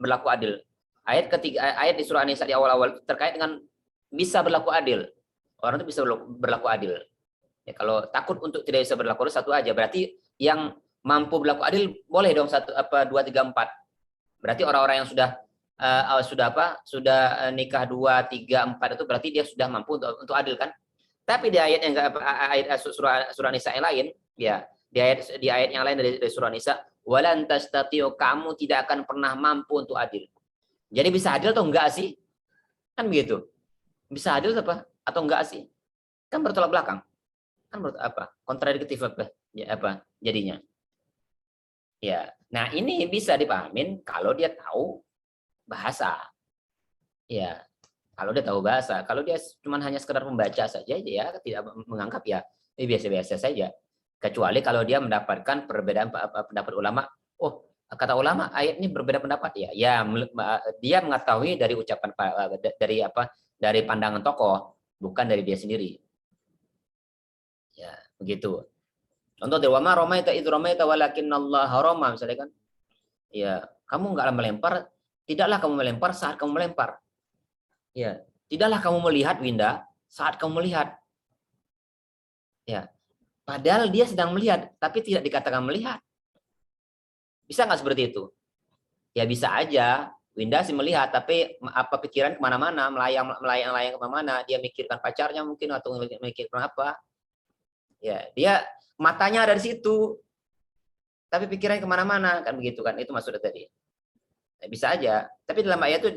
berlaku adil. Ayat ketiga, ayat di surah An-Nisa di awal-awal terkait dengan bisa berlaku adil. Orang itu bisa berlaku adil. Ya, kalau takut untuk tidak bisa berlaku adil satu aja. Berarti yang mampu berlaku adil boleh dong 1, 2, 3, 4. Berarti orang-orang yang sudah nikah 2, 3, 4 itu berarti dia sudah mampu untuk adil kan? Tapi di ayat yang ayat surah Nisa yang lain, ya di ayat yang lain dari surah Nisa, walan tastati'u, kamu tidak akan pernah mampu untuk adil. Jadi bisa adil atau enggak sih? Kan begitu. Bisa adil apa atau enggak sih? Kan bertolak belakang. Kan kontradiktif apa jadinya. Ya. Nah, ini bisa dipahamin kalau dia tahu bahasa. Ya. Kalau dia tahu bahasa, kalau dia cuma hanya sekedar membaca saja, dia tidak menganggap ya ini biasa-biasa saja. Kecuali kalau dia mendapatkan perbedaan pendapat ulama. Oh, kata ulama ayat ini berbeda pendapat ya. Ya, dia mengetahui dari ucapan dari pandangan tokoh, bukan dari dia sendiri. Ya, begitu. Contoh dari wama romaita id romaita walakinallaha rama, misalnya kan. Ya, kamu enggak melempar, tidaklah kamu melempar saat kamu melempar. Ya, tidaklah kamu melihat Winda saat kamu melihat. Ya. Padahal dia sedang melihat, tapi tidak dikatakan melihat. Bisa nggak seperti itu? Ya bisa aja. Winda sih melihat, tapi pikiran kemana-mana, melayang kemana-mana. Dia mikirkan pacarnya mungkin atau mikirkan apa. Ya, dia matanya ada di situ, tapi pikirannya kemana-mana kan begitu kan? Itu maksudnya tadi. Ya, bisa aja. Tapi dalam ayat itu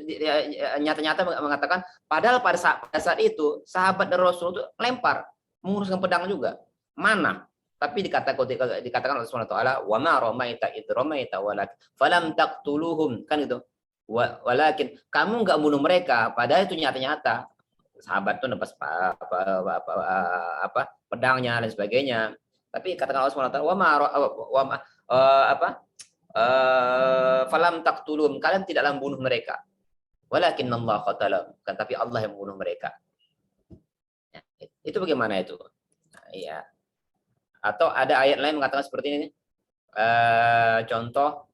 nyata-nyata mengatakan, padahal pada saat itu sahabat dan Rasul itu lempar, menguruskan pedang juga. Mana? Tapi dikatakan oleh Subhanahu wa taala, wa ma ramaita id ramaita walakin falam taqtuluhum, kan itu. Walakin kamu enggak bunuh mereka, padahal itu nyata-nyata. Sahabat itu lepas pedangnya dan sebagainya. Tapi katakan Allah Subhanahu wa taala, falam taqtuluhum, kalian tidaklah membunuh mereka. Walakin Allah qatalahum, kan tapi Allah yang membunuh mereka. Ya, itu bagaimana itu? Nah, iya. Atau ada ayat lain mengatakan seperti ini. Contoh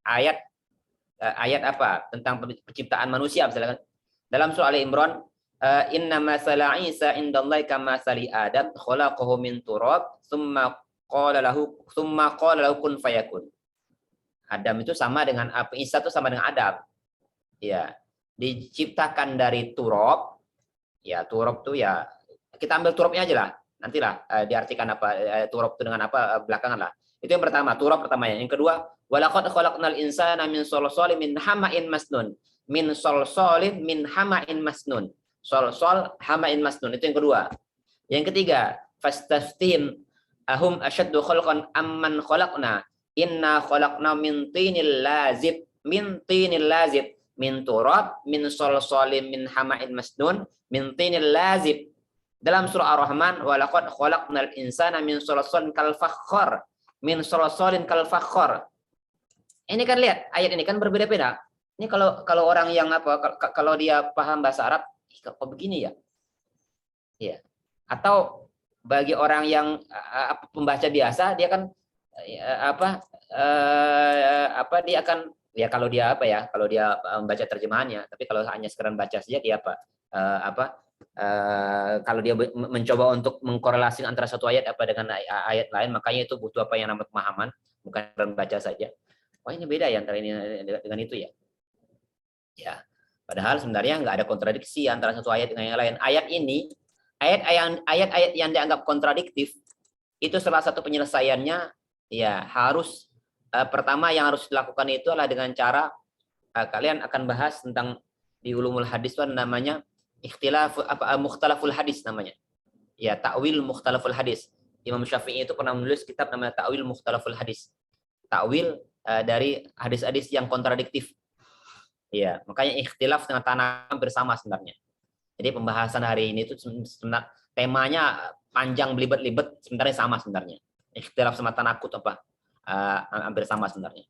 ayat apa tentang penciptaan manusia misalkan dalam surah Ali Imran, inna masala Isa indallahi kama sali Adam khalaqahu min turab tsumma qala lahu kun fayakun. Adam itu sama dengan apa? Isa itu sama dengan Adam. Ya, diciptakan dari turab. Ya, turab itu ya kita ambil turabnya aja lah. Nantilah diartikan apa turab itu dengan apa belakangan lah. Itu yang pertama, turab pertamanya. Yang kedua, walaqad khalaqnal insana min salsalin min hama'in masnun. Min salsalin min hama'in masnun. Salsal hama'in masnun. Itu yang kedua. Yang ketiga, fastaftihim ahum asyaddu khalqan amman khalaqna. Inna khalaqna min tinil lazib. Min tinil lazib. Min turab, min salsalin min hama'in masnun, min tinil lazib. Dalam surah Ar-Rahman, walaqad khalaqnal insana min salsalin kal fakhar, min salsalin kal fakhar. Ini kan lihat ayat ini kan berbeda-beda. Ini kalau orang yang apa kalau dia paham bahasa Arab, kok begini ya? Iya. Atau bagi orang yang pembaca biasa, dia kan dia akan ya kalau dia kalau dia membaca terjemahannya, tapi kalau hanya sekedar baca saja dia kalau dia mencoba untuk mengkorelasi antara satu ayat dengan ayat lain, makanya itu butuh apa yang namanya pemahaman, bukan membaca saja. Oh ini beda ya antara ini dengan itu ya. Ya, padahal sebenarnya nggak ada kontradiksi antara satu ayat dengan yang lain. Ayat-ayat yang dianggap kontradiktif itu salah satu penyelesaiannya ya harus pertama yang harus dilakukan itu adalah dengan cara kalian akan bahas tentang di ulumul hadis itu namanya mukhtalaful hadis namanya. Ya, ta'wil mukhtalaful hadis. Imam Syafi'i itu pernah menulis kitab namanya Ta'wil Mukhtalaful Hadis. Ta'wil dari hadis-hadis yang kontradiktif. Ya, makanya ikhtilaf dengan tanah hampir sama sebenarnya. Jadi pembahasan hari ini itu sebenarnya temanya panjang belibet-libet, sebenarnya sama sebenarnya. Ikhtilaf sama tanakut hampir sama sebenarnya.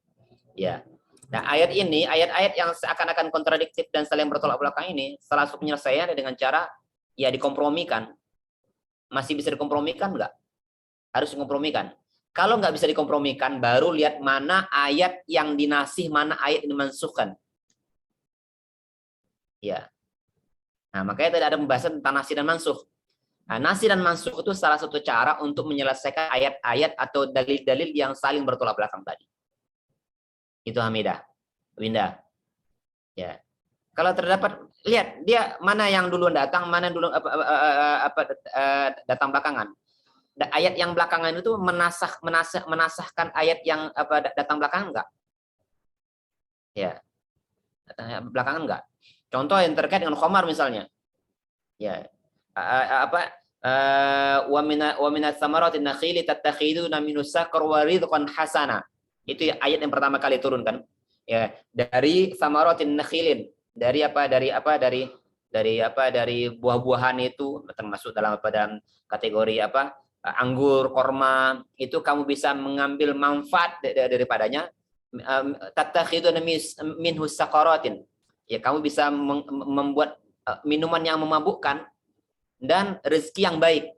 Ya. Nah, ayat-ayat yang seakan-akan kontradiktif dan saling bertolak belakang ini, salah satu penyelesaiannya dengan cara ya dikompromikan. Masih bisa dikompromikan enggak? Harus dikompromikan. Kalau nggak bisa dikompromikan, baru lihat mana ayat yang dinasih, mana ayat yang dimansuhkan. Ya. Nah, makanya tadi ada pembahasan tentang nasih dan mansuh. Nah, nasih dan mansuh itu salah satu cara untuk menyelesaikan ayat-ayat atau dalil-dalil yang saling bertolak belakang tadi. Itu Hamidah, Winda. Ya. Kalau terdapat, lihat dia mana yang duluan datang, mana dulu datang belakangan. Ayat yang belakangan itu menasahkan ayat yang datang belakangan enggak? Ya. Datang belakangan enggak? Contoh yang terkait dengan khamar misalnya. Ya. Wa minas samaratin nakhili tattakhiduna minhu sakar wa rizqan hasana. Itu ayat yang pertama kali turun kan. Ya, dari samaratin nakhilin, dari buah-buahan itu termasuk dalam kategori anggur, korma, itu kamu bisa mengambil manfaat daripadanya. Tattakhiduna minhu sakaratin. Ya, kamu bisa membuat minuman yang memabukkan dan rezeki yang baik.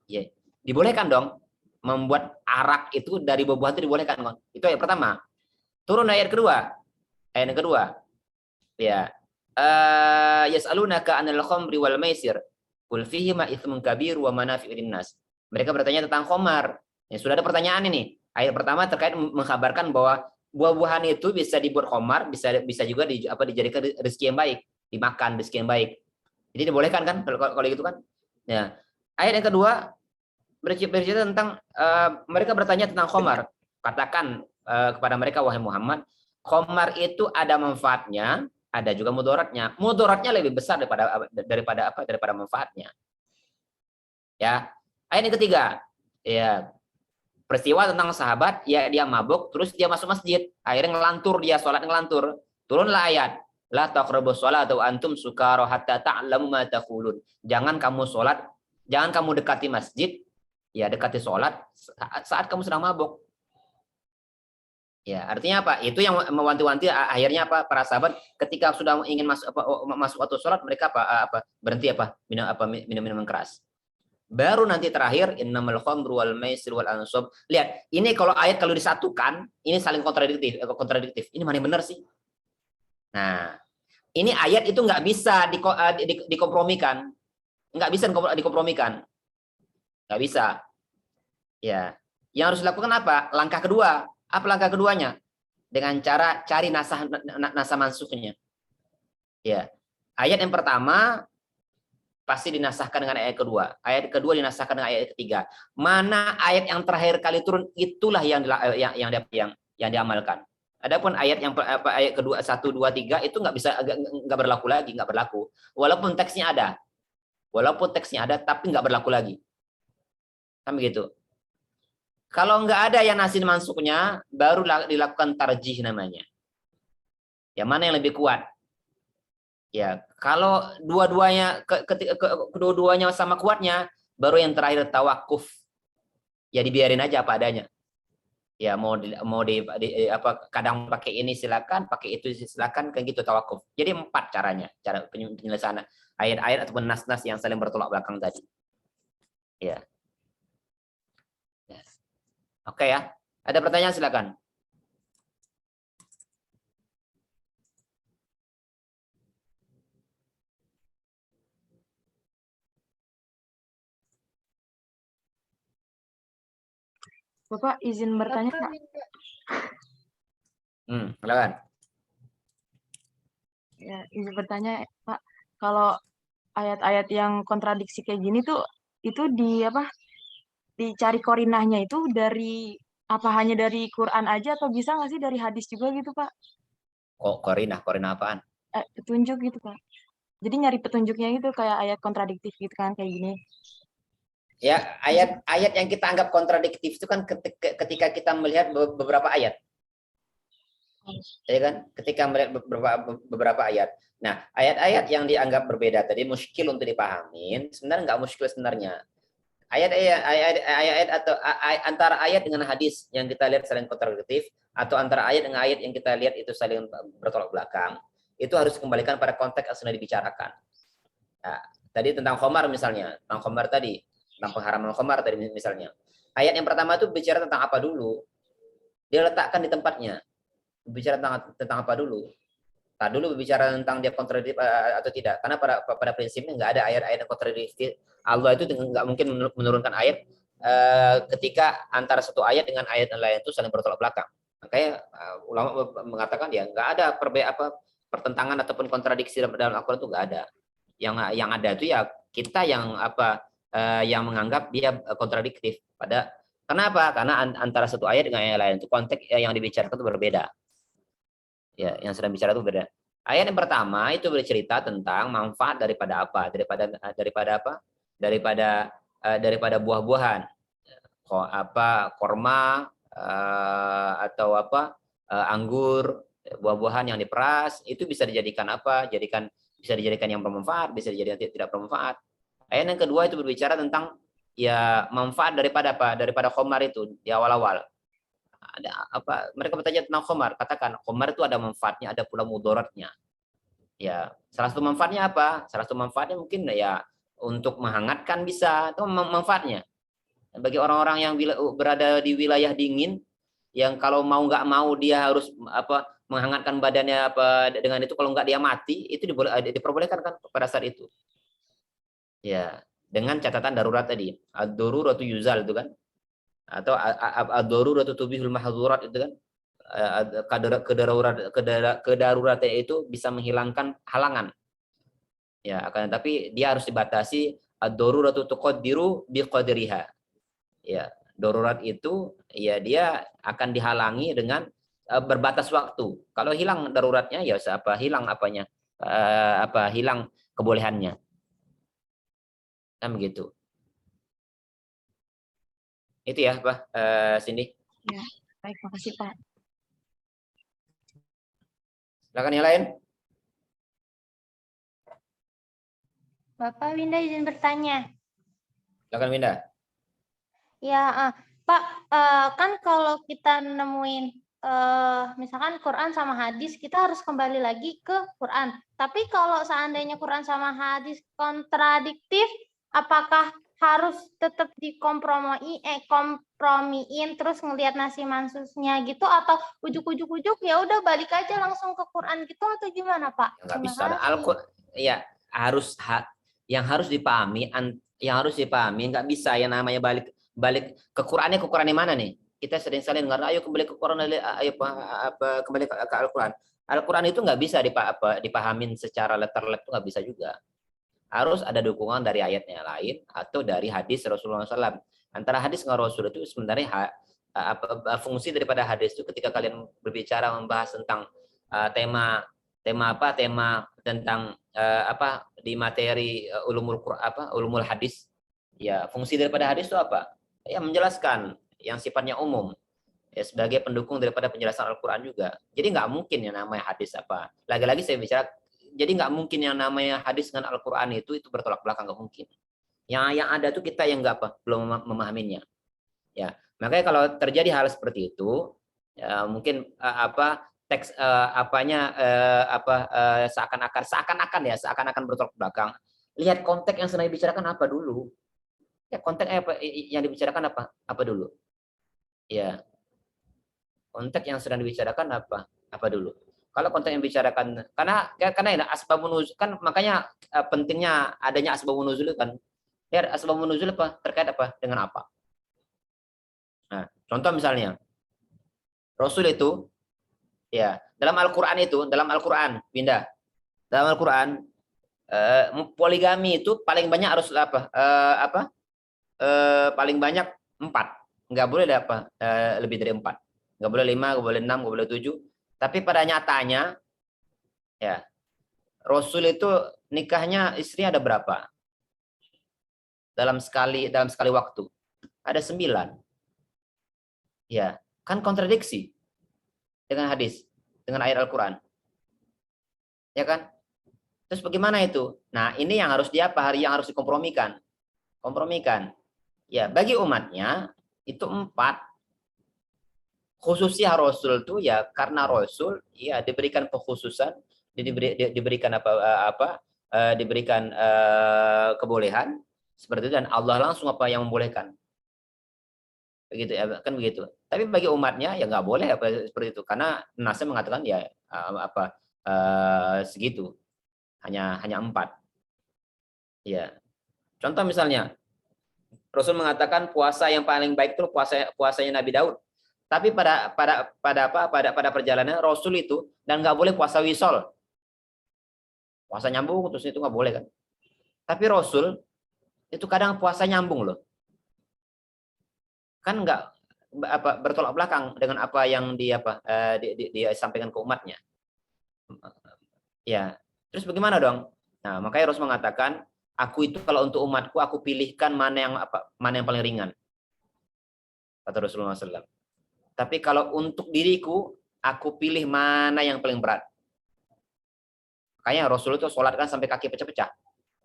Ya, dibolehkan dong. Membuat arak itu dari buah-buahan itu dibolehkan. Itu ayat pertama. Turun ayat kedua. Ayat yang kedua. Ya. Yas'alunaka 'anil khamri wal maisir. Qul fihima itsmun kabir wa manafi'u linnas. Mereka bertanya tentang khamar. Ya, sudah ada pertanyaan ini. Ayat pertama terkait mengkabarkan bahwa buah-buahan itu bisa dibuat khamar, bisa juga dijadikan rezeki yang baik, dimakan rezeki yang baik. Jadi dibolehkan kan kalau gitu kan? Ya. Ayat yang kedua bercerita tentang mereka bertanya tentang khamar. Katakan kepada mereka, wahai Muhammad, khamar itu ada manfaatnya, ada juga mudaratnya. Mudaratnya lebih besar daripada manfaatnya. Ya. Ayat yang ketiga, ya, peristiwa tentang sahabat, ya dia mabuk, terus dia masuk masjid, akhirnya ngelantur, dia sholat ngelantur. Turunlah ayat, la taqrabus sholata wa antum sukara hatta ta'lamu ma taqulun. Jangan kamu sholat, jangan kamu dekati masjid, ya dekati sholat saat kamu sedang mabuk. Ya, artinya apa? Itu yang mewanti-wanti akhirnya para sahabat ketika sudah ingin masuk waktu sholat, mereka berhenti minum minuman keras. Baru nanti terakhir innamal khamru wal maisir wal ansab. Lihat, ini kalau disatukan, ini saling kontradiktif. Ini mana yang benar sih? Nah, ini ayat itu nggak bisa dikompromikan. Nggak bisa dikompromikan. Nggak bisa. Ya. Yang harus dilakukan apa? Langkah kedua. Apa langkah keduanya? Dengan cara cari nasah mansukhnya. Ya. Ayat yang pertama pasti dinasahkan dengan ayat kedua. Ayat kedua dinasahkan dengan ayat ketiga. Mana ayat yang terakhir kali turun, itulah yang diamalkan. Adapun ayat yang ayat kedua 1, 2, 3 itu nggak berlaku lagi, nggak berlaku. Walaupun teksnya ada, tapi nggak berlaku lagi. Kan begitu. Kalau nggak ada yang nasin mansuknya, baru dilakukan tarjih namanya. Yang mana yang lebih kuat? Ya, kalau dua-duanya kedua-duanya sama kuatnya, baru yang terakhir tawakuf. Ya dibiarin aja apa adanya. Ya mau kadang pakai ini silakan, pakai itu silakan, kayak gitu tawakuf. Jadi 4 caranya, cara penyelesaian ayat-ayat ataupun nas-nas yang saling bertolak belakang tadi. Ya. Oke ya. Ada pertanyaan silakan. Bapak izin bertanya, Pak. Silakan. Ya, izin bertanya, Pak. Kalau ayat-ayat yang kontradiksi kayak gini tuh, itu dicari korinahnya itu dari hanya dari Quran aja atau bisa nggak sih dari hadis juga gitu, Pak? Kok korinah apaan? Petunjuk gitu, Pak. Jadi nyari petunjuknya itu kayak ayat kontradiktif gitu kan, kayak gini. Ya, ayat yang kita anggap kontradiktif itu kan ketika kita melihat beberapa ayat. Ya kan? Ketika melihat beberapa ayat. Nah, ayat-ayat yang dianggap berbeda tadi muskil untuk dipahamin, sebenarnya nggak muskil sebenarnya. Ayat-ayat atau antara ayat dengan hadis yang kita lihat saling kontradiktif, atau antara ayat dengan ayat yang kita lihat itu saling bertolak belakang, itu harus dikembalikan pada konteks yang sudah dibicarakan. Nah, tadi tentang khamar misalnya, tentang pengharaman khamar tadi misalnya. Ayat yang pertama itu bicara tentang apa dulu? Dia letakkan di tempatnya. Bicara tentang apa dulu? Tak dulu berbicara tentang dia kontradiktif atau tidak. Karena pada prinsipnya nggak ada ayat-ayat yang kontradiktif. Allah itu nggak mungkin menurunkan ayat ketika antara satu ayat dengan ayat yang lain itu saling bertolak belakang. Makanya ulama mengatakan ya nggak ada pertentangan ataupun kontradiksi dalam Al-Quran itu nggak ada. Yang ada itu ya kita yang yang menganggap dia kontradiktif. Kenapa? Karena antara satu ayat dengan ayat lain itu konteks yang dibicarakan itu berbeda. Ya, yang sedang bicara itu berbeda. Ayat yang pertama itu bercerita tentang manfaat daripada apa? Daripada buah-buahan. Korma atau anggur, buah-buahan yang diperas itu bisa dijadikan apa? Bisa dijadikan yang bermanfaat, bisa dijadikan tidak bermanfaat. Ayat yang kedua itu berbicara tentang ya manfaat daripada apa? Daripada khamar itu di awal-awal. Mereka bertanya tentang khamar, katakan khamar itu ada manfaatnya, ada pula mudaratnya. Ya, salah satu manfaatnya apa? Salah satu manfaatnya mungkin ya untuk menghangatkan bisa, itu manfaatnya. Bagi orang-orang yang berada di wilayah dingin, yang kalau mau nggak mau dia harus menghangatkan badannya dengan itu, kalau nggak dia mati, itu diperbolehkan kan pada saat itu. Ya, dengan catatan darurat tadi. Ad-daruratu yuzal itu kan. Atau ad-daruratu tubihul mahdzurat itu kan. Kedaruratan itu bisa menghilangkan halangan. Ya, akan tapi dia harus dibatasi ad-daruratu tuqaddiru biqadriha. Ya, darurat itu ya dia akan dihalangi dengan berbatas waktu. Kalau hilang daruratnya ya hilang apanya? Hilang kebolehannya. Kan begitu. Itu ya, Pak Cindy. Ya, baik, makasih Pak. Silakan yang lain. Bapak Winda izin bertanya. Silakan Winda. Ya, Pak, kan kalau kita nemuin misalkan Quran sama hadis, kita harus kembali lagi ke Quran. Tapi kalau seandainya Quran sama hadis kontradiktif, apakah harus tetap kompromiin terus ngelihat nasi mansusnya gitu, atau ujuk-ujuk ya udah balik aja langsung ke Quran gitu, atau gimana Pak? Nggak bisa. Ya yang harus dipahami nggak bisa yang namanya balik ke Qurannya. Ke Quran yang mana nih? Kita sering-sering dengar, ayo kembali ke Quran, kembali ke Al-Quran. Al-Quran itu nggak bisa dipahamin secara letter-letter, itu nggak bisa juga. harus ada dukungan dari ayatnya lain atau dari hadis Rasulullah SAW. Antara hadis dengan Rasul itu sebenarnya fungsi daripada hadis itu ketika kalian berbicara membahas tentang tema tentang di materi ulumul hadis, ya fungsi daripada hadis itu apa? Ya menjelaskan yang sifatnya umum, ya sebagai pendukung daripada penjelasan Al-Quran juga. Jadi nggak mungkin yang namanya hadis apa. Lagi-lagi saya bicara, jadi nggak mungkin yang namanya hadis dengan Al-Quran itu bertolak belakang, nggak mungkin. Yang ada tuh kita yang belum memahaminya. Ya, makanya kalau terjadi hal seperti itu, ya, mungkin teks seakan-akan bertolak belakang. Lihat konteks yang sedang dibicarakan apa dulu. Ya, konteks apa yang dibicarakan apa dulu. Ya, konteks yang sedang dibicarakan apa dulu. Kalau konteks yang dibicarakan, karena ini asbabun nuzul kan, makanya pentingnya adanya asbabun nuzul kan. Lihat asbabun nuzul terkait dengan apa. Nah, contoh misalnya Rasul itu, ya dalam Al-Quran pindah. Dalam Al-Quran poligami itu paling banyak harus paling banyak 4. Nggak boleh lebih dari 4. Nggak boleh 5, nggak boleh 6, nggak boleh 7. Tapi pada nyatanya, ya Rasul itu nikahnya istrinya ada berapa? Dalam sekali waktu ada 9. Ya, kan kontradiksi dengan hadis, dengan ayat Al-Quran. Ya kan? Terus bagaimana itu? Nah, ini yang harus yang harus dikompromikan. Ya, bagi umatnya itu 4. Khususnya Rasul itu ya karena Rasul ya diberikan pengkhususan, diberikan diberikan kebolehan seperti itu, dan Allah langsung yang membolehkan. Begitu ya, kan begitu. Tapi bagi umatnya ya nggak boleh seperti itu, karena Nasnya mengatakan ya segitu, hanya 4. Ya, contoh misalnya Rasul mengatakan puasa yang paling baik itu puasanya Nabi Daud. Tapi pada perjalanan Rasul itu, dan nggak boleh puasa wisol, puasa nyambung terus itu nggak boleh kan. Tapi Rasul itu kadang puasa nyambung loh. Kan nggak bertolak belakang dengan apa yang dia sampaikan ke umatnya. Ya, terus bagaimana dong? Nah, makanya Rasul mengatakan, aku itu kalau untuk umatku aku pilihkan mana yang paling ringan. Kata Rasulullah SAW. Tapi kalau untuk diriku, aku pilih mana yang paling berat. Makanya Rasul itu sholat kan sampai kaki pecah-pecah.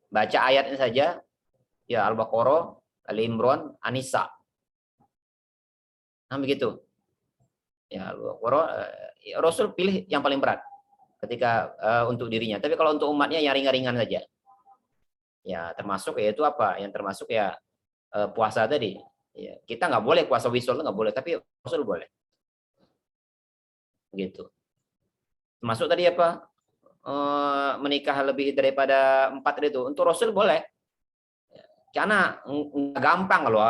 Baca ayatnya saja, ya Al-Baqarah, Al-Imran, An-Nisa. Nah begitu. Ya Al-Baqarah, Rasul pilih yang paling berat ketika untuk dirinya. Tapi kalau untuk umatnya yang ringan-ringan saja. Ya termasuk yaitu yang termasuk ya puasa tadi. Ya, kita nggak boleh puasa wisol, nggak boleh, tapi Rasul boleh. Gitu. Termasuk tadi menikah lebih daripada 4 itu. Untuk Rasul boleh. Karena nggak gampang loh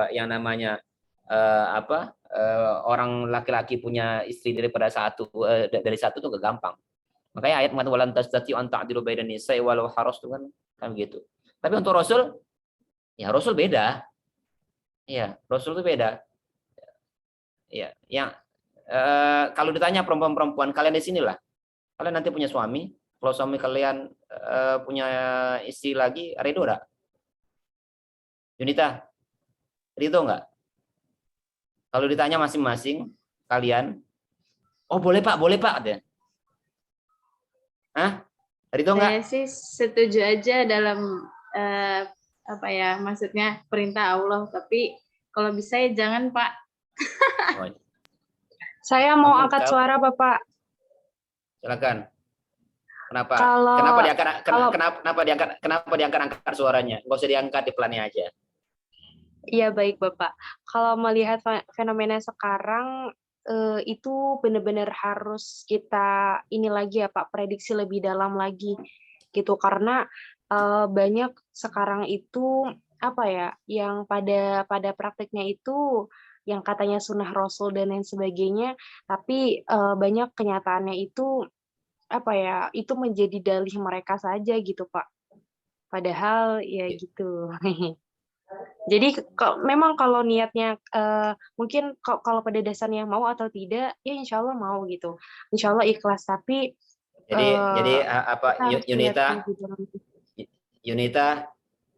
yang namanya orang laki-laki punya istri daripada dari satu itu nggak gampang. Makanya ayat mengatakan walan tastati'u an ta'dilu bainan nisa'i walau harastu kan begitu. Tapi untuk Rasul, ya Rasul beda. Ya, Rasul itu beda. Ya, yang kalau ditanya perempuan-perempuan, kalian di sinilah. Kalian nanti punya suami, kalau suami kalian punya istri lagi, ridho enggak? Yunita, ridho enggak? Kalau ditanya masing-masing kalian, oh boleh Pak, deh. Hah? Ridho enggak? Saya sih setuju aja dalam maksudnya perintah Allah, tapi kalau bisa ya jangan Pak. Oh. Saya mau angkat suara Bapak. Silakan. Kenapa? Kalau, kenapa diangkat suaranya? Nggak usah diangkat, di plannya aja. Iya baik Bapak. Kalau melihat fenomena sekarang itu benar-benar harus kita ini lagi ya Pak, prediksi lebih dalam lagi gitu, karena banyak sekarang itu yang pada praktiknya itu yang katanya sunnah Rasul dan lain sebagainya, tapi banyak kenyataannya itu itu menjadi dalih mereka saja gitu Pak. Padahal ya gitu. Jadi memang kalau niatnya mungkin kalau pada dasarnya mau atau tidak, ya insya Allah mau gitu. Insya Allah ikhlas. Tapi Jadi kita harus niatkan gitu. Yunita,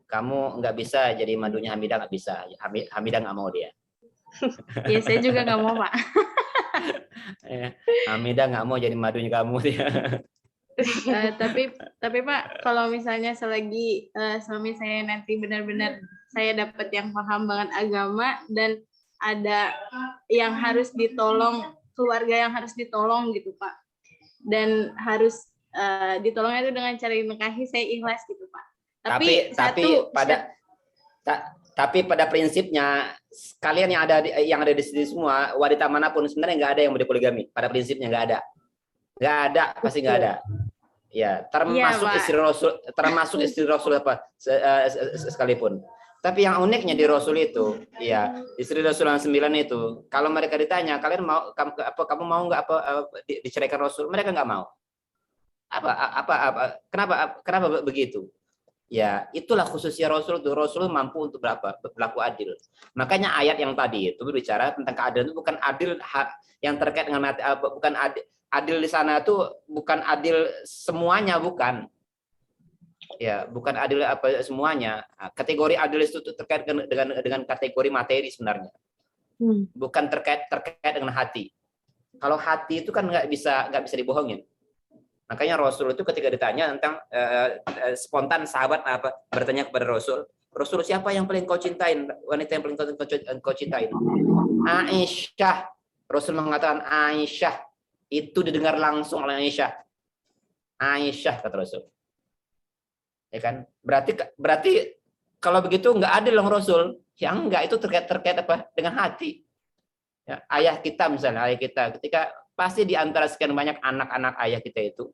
kamu nggak bisa jadi madunya Hamidah, nggak bisa. Hamidah nggak mau dia. Ya saya juga nggak mau, Pak. Hamidah nggak mau jadi madunya kamu dia. Tapi Pak, kalau misalnya selagi suami saya nanti benar-benar saya dapat yang paham banget agama dan ada yang harus ditolong, keluarga yang harus ditolong gitu Pak, dan harus ditolongnya itu dengan cara dinikahi, saya ikhlas gitu Pak. Tapi pada prinsipnya kalian yang ada di sini semua, wanita manapun sebenarnya nggak ada yang mau dipoligami. Pada prinsipnya nggak ada, pasti nggak ada. Ya, termasuk istri Rasul apa sekalipun. Tapi yang uniknya di Rasul itu, ya istri Rasul yang 9 itu, kalau mereka ditanya, kalian mau kamu mau nggak diceraikan Rasul? Mereka nggak mau. Kenapa begitu? Ya, itulah khususnya Rasul itu. Rasul mampu untuk berlaku adil. Makanya ayat yang tadi itu berbicara tentang keadilan itu bukan adil yang terkait dengan bukan adil di sana itu bukan adil semuanya, bukan. Ya, bukan adil semuanya. Kategori adil itu terkait dengan kategori materi sebenarnya. Bukan terkait dengan hati. Kalau hati itu kan nggak bisa dibohongin. Makanya Rasul itu ketika ditanya tentang spontan sahabat bertanya kepada Rasul, siapa yang paling kau cintain? Wanita yang paling kau cintain? Aisyah. Rasul mengatakan Aisyah. Itu didengar langsung oleh Aisyah kata Rasul. Ya kan? Berarti kalau begitu nggak adil dong Rasul. Ya enggak, itu terkait apa? Dengan hati. Ya, ayah kita misalnya, ketika pasti di antara sekian banyak anak-anak ayah kita itu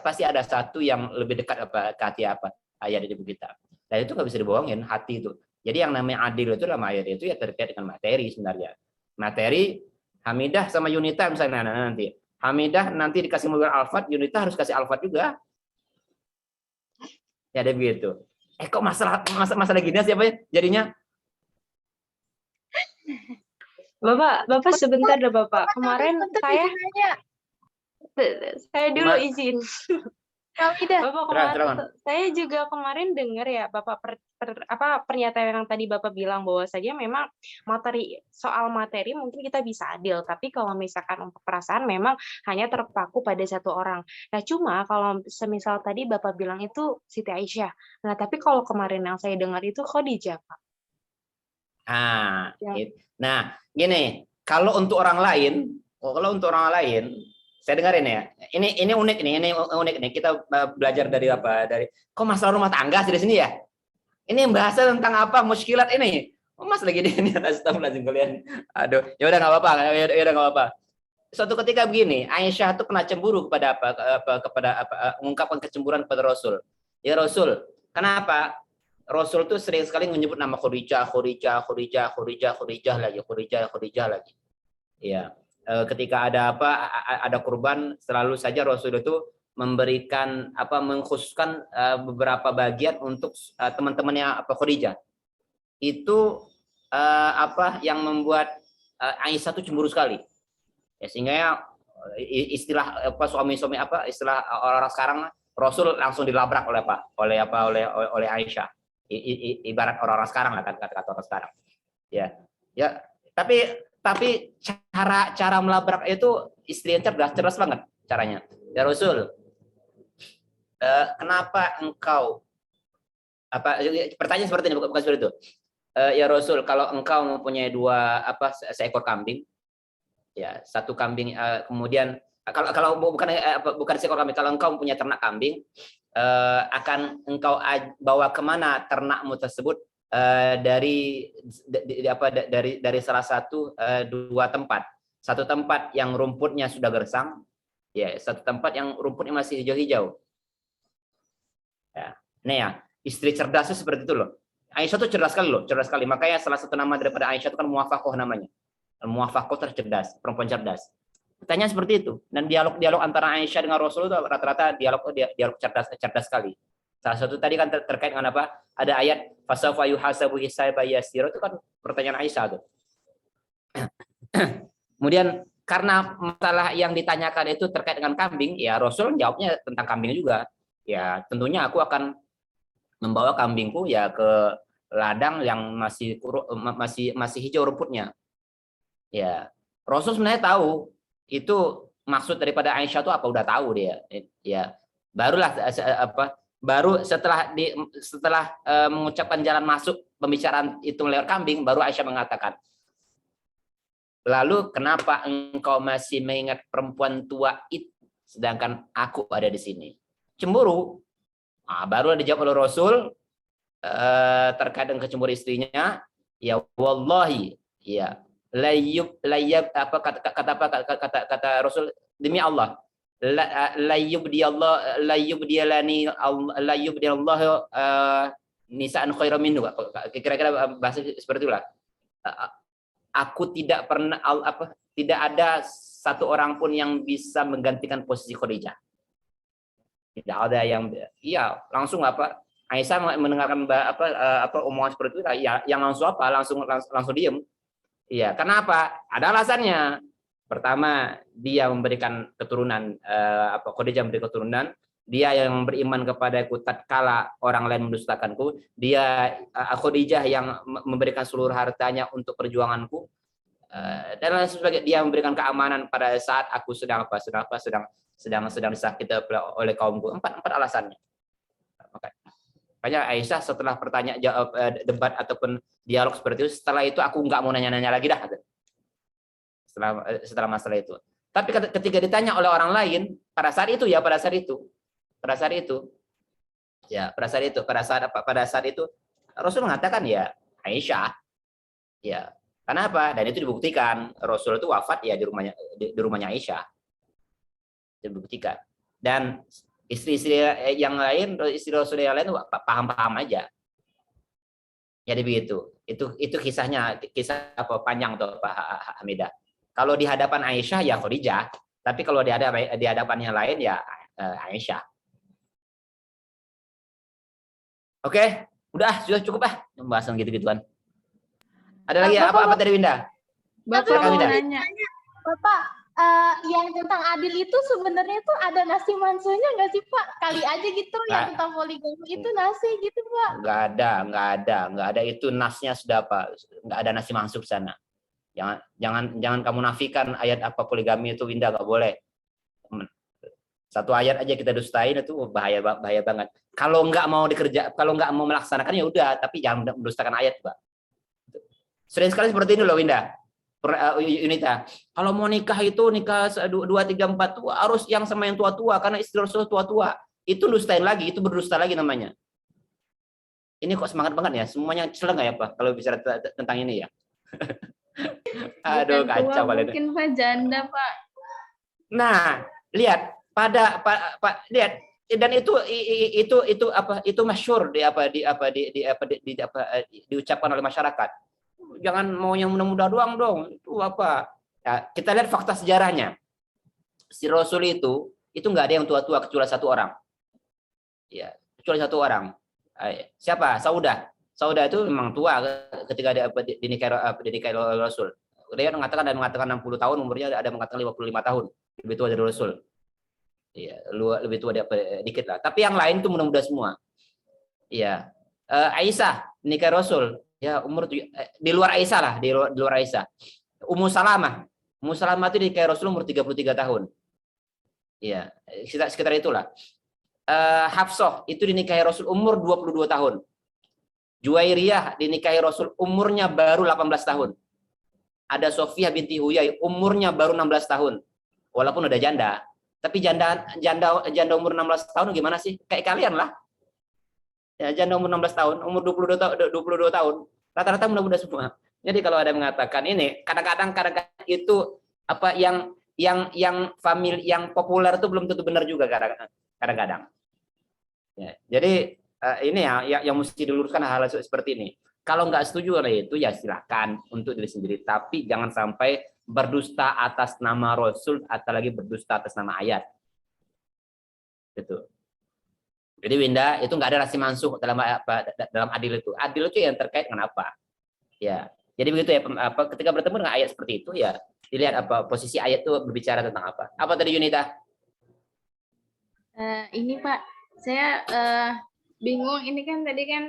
pasti ada satu yang lebih dekat ke hati ayah dan ibu kita. Dan itu nggak bisa dibohongin, hati itu. Jadi yang namanya adil itu dalam ayat itu ya terkait dengan materi sebenarnya. Materi Hamidah sama Yunita misalnya nanti. Hamidah nanti dikasih mobil Alphard, Yunita harus kasih Alphard juga. Ya ada begitu. Kok masalah gini siapa ya jadinya? Bapak sebentar deh Bapak. Kemarin saya dulu izin. Bapak kemarin saya juga kemarin dengar ya Bapak pernyataan yang tadi Bapak bilang bahwa saja memang soal materi mungkin kita bisa adil, tapi kalau misalkan untuk perasaan memang hanya terpaku pada satu orang. Nah cuma kalau semisal tadi Bapak bilang itu Siti Aisyah. Nah tapi kalau kemarin yang saya dengar itu Khadijah Pak. Nah gini, kalau untuk orang lain, saya dengerin ya. Ini unik nih. Kita belajar dari kok masalah rumah tangga di sini ya? Ini bahasa tentang apa? Muskilat ini. Mas lagi di ini astagfirullahaladzim kalian. Aduh, ya udah nggak apa-apa. Suatu ketika begini, Aisyah itu pernah cemburu kepada mengungkapkan kecemburuan kepada Rasul. Ya Rasul, kenapa? Rasul tuh sering sekali menyebut nama Khadijah lagi. Ya. Ketika ada kurban, selalu saja Rasul itu memberikan mengkhususkan beberapa bagian untuk teman-temannya Khadijah. Itu yang membuat Aisyah itu cemburu sekali. Ya, sehingga istilah suami-suami istilah orang sekarang Rasul langsung dilabrak oleh Aisyah. Ibarat orang-orang sekarang lah kata orang sekarang. Ya. Tapi cara melabrak itu istri yang cerdas banget caranya. Ya Rasul, kenapa engkau pertanyaan seperti ini bukan seperti itu. Ya Rasul, kalau engkau mempunyai seekor kambing, ya satu kambing kemudian kalau bukan seekor kambing, kalau engkau mempunyai ternak kambing, akan engkau bawa kemana ternakmu tersebut? Dari salah satu dua tempat. Satu tempat yang rumputnya sudah gersang, ya, satu tempat yang rumputnya masih hijau-hijau. Ya. Nah ya, istri cerdasnya seperti itu loh. Aisyah tuh cerdas sekali. Makanya salah satu nama daripada Aisyah itu kan Muwafaqah namanya. Muwafaqah tercerdas, perempuan cerdas. Pertanyaan seperti itu. Dan dialog antara Aisyah dengan Rasul itu rata-rata dialog cerdas sekali. Salah satu tadi kan terkait dengan apa? Ada ayat fasawfa yuhasabu hisaban yasira, itu kan pertanyaan Aisyah tuh. Kemudian karena masalah yang ditanyakan itu terkait dengan kambing, ya Rasul jawabnya tentang kambing juga. Ya tentunya aku akan membawa kambingku ya ke ladang yang masih hijau rumputnya. Ya Rasul sebenarnya tahu itu maksud daripada Aisyah itu apa, udah tahu dia. Ya barulah baru setelah mengucapkan jalan masuk pembicaraan itu lewat kambing, baru Aisyah mengatakan, lalu kenapa engkau masih mengingat perempuan tua itu, sedangkan aku ada di sini? Cemburu. Nah, baru dijawab oleh Rasul terkait dengan kecemburu istrinya. Ya wallahi, ya kata Rasul, demi Allah, la yubdiyallahu nisa'an khairan minhu. Kira-kira bahasa seperti itulah. Aku tidak pernah tidak ada satu orang pun yang bisa menggantikan posisi Khadijah. Tidak ada yang langsung Aisyah mendengarkan omongan seperti itu, ya yang langsung langsung diam. Iya, kenapa? Ada alasannya. Pertama, dia memberikan keturunan, Khadijah memberi keturunan. Dia yang beriman kepadaku tatkala orang lain mendustakanku. Dia Khadijah yang memberikan seluruh hartanya untuk perjuanganku. Dan lain sebagainya. Dia memberikan keamanan pada saat aku sedang disakiti oleh kaumku. Empat alasannya. Makanya Aisyah setelah debat ataupun dialog seperti itu, setelah itu aku nggak mau nanya-nanya lagi dah. Setelah masalah itu. Tapi ketika ditanya oleh orang lain pada saat itu Rasul mengatakan ya Aisyah. Ya, kenapa? Dan itu dibuktikan Rasul itu wafat ya di rumahnya Aisyah. Dibuktikan. Dan istri-istri yang lain, istri Rasul yang lain paham-paham aja. Jadi begitu. Itu kisah panjang tuh Pak Hamidah. Kalau di hadapan Aisyah ya Khadijah, tapi kalau di hadapan yang lain ya Aisyah. Oke, sudah cukup pembahasan gitu-gituan. Ada lagi apa tadi Winda? Bapak mau nanya. Bapak, yang tentang adil itu sebenarnya itu ada nasi mansunya nggak sih Pak? Kali aja gitu yang tentang poligami itu nasi gitu Pak? Nggak ada. Itu nasnya sudah nggak ada nasi masuk sana. Jangan kamu nafikan ayat poligami itu Winda, nggak boleh. Satu ayat aja kita dustain itu bahaya banget. Kalau nggak mau melaksanakan ya udah, tapi jangan mendustakan ayat Pak. Sering sekali seperti ini loh Winda. Yunita, kalau mau nikah 2, 3, 4 tua harus yang sama yang tua-tua karena istri Rasul tua-tua. Itu dustain lagi, itu berdusta lagi namanya. Ini kok semangat banget ya, semuanya celeng ya Pak kalau bicara tentang ini ya. Aduh, kacau kali itu. Mungkin Pak janda Pak. Nah, lihat lihat, dan itu masyhur diucapkan oleh masyarakat. Jangan mau yang mudah-mudah doang dong. Itu apa? Ya, kita lihat fakta sejarahnya. Si Rasul itu nggak ada yang tua-tua kecuali satu orang. Ya, kecuali satu orang. Siapa? Saudah itu memang tua ketika dinikahi oleh Rasul. Dia mengatakan 60 tahun, umurnya ada mengatakan 55 tahun. Lebih tua dari Rasul. Iya, lebih tua dikit lah. Tapi yang lain itu muda-muda semua. Iya. Aisyah nikah Rasul. Ya umur di luar Aisyah lah, di luar Aisyah. Ummu Salamah itu dinikahi Rasul umur 33 tahun. Iya, sekitar itulah. Hafsah itu dinikahi Rasul umur 22 tahun. Juwairiyah dinikahi Rasul umurnya baru 18 tahun. Ada Sofiyah binti Huyai umurnya baru 16 tahun. Walaupun udah janda, tapi janda umur 16 tahun gimana sih? Kayak kalian lah. Ya, janda umur 16 tahun, umur 22 tahun, rata-rata muda-muda semua. Jadi kalau ada yang mengatakan ini, kadang-kadang itu yang famili yang populer itu belum tentu benar juga kadang-kadang. Ya, jadi ini yang mesti diluruskan hal-hal seperti ini. Kalau nggak setuju oleh itu ya silakan untuk diri sendiri, tapi jangan sampai berdusta atas nama Rasul atau lagi berdusta atas nama ayat. Gitu. Jadi Winda itu nggak ada rasi mansuh dalam dalam adil itu. Adil itu yang terkait dengan apa? Ya. Jadi begitu ya, ketika bertemu dengan ayat seperti itu ya dilihat apa posisi ayat itu berbicara tentang apa. Apa tadi Yunita? Ini Pak, saya bingung. Ini kan tadi kan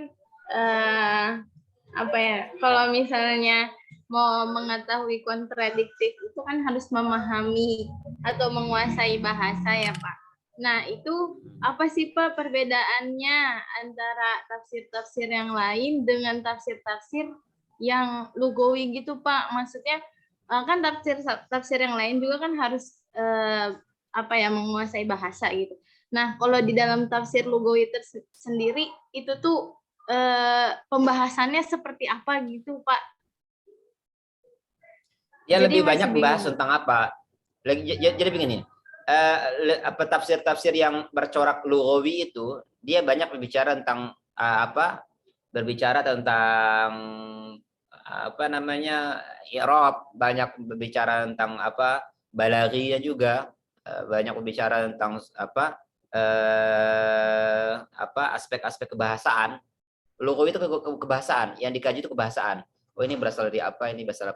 apa ya? Kalau misalnya mau mengetahui kontradiktif itu kan harus memahami atau menguasai bahasa ya Pak. Nah itu apa sih Pak perbedaannya antara tafsir-tafsir yang lain dengan tafsir-tafsir yang lugawi gitu Pak? Maksudnya kan tafsir yang lain juga kan harus apa ya menguasai bahasa gitu. Nah kalau di dalam tafsir lugawi sendiri itu tuh pembahasannya seperti apa gitu Pak? Ya Jadi lebih banyak masih membahas bingung. tentang apa. Jadi begini, apa tafsir-tafsir yang bercorak lugawi itu dia banyak berbicara tentang apa? Berbicara tentang apa namanya i'rab, banyak berbicara tentang apa? Balaghiyah juga, banyak berbicara tentang apa? Aspek-aspek kebahasaan. Lugawi itu kebahasaan, yang dikaji itu kebahasaan. Oh ini berasal dari apa? Ini berasal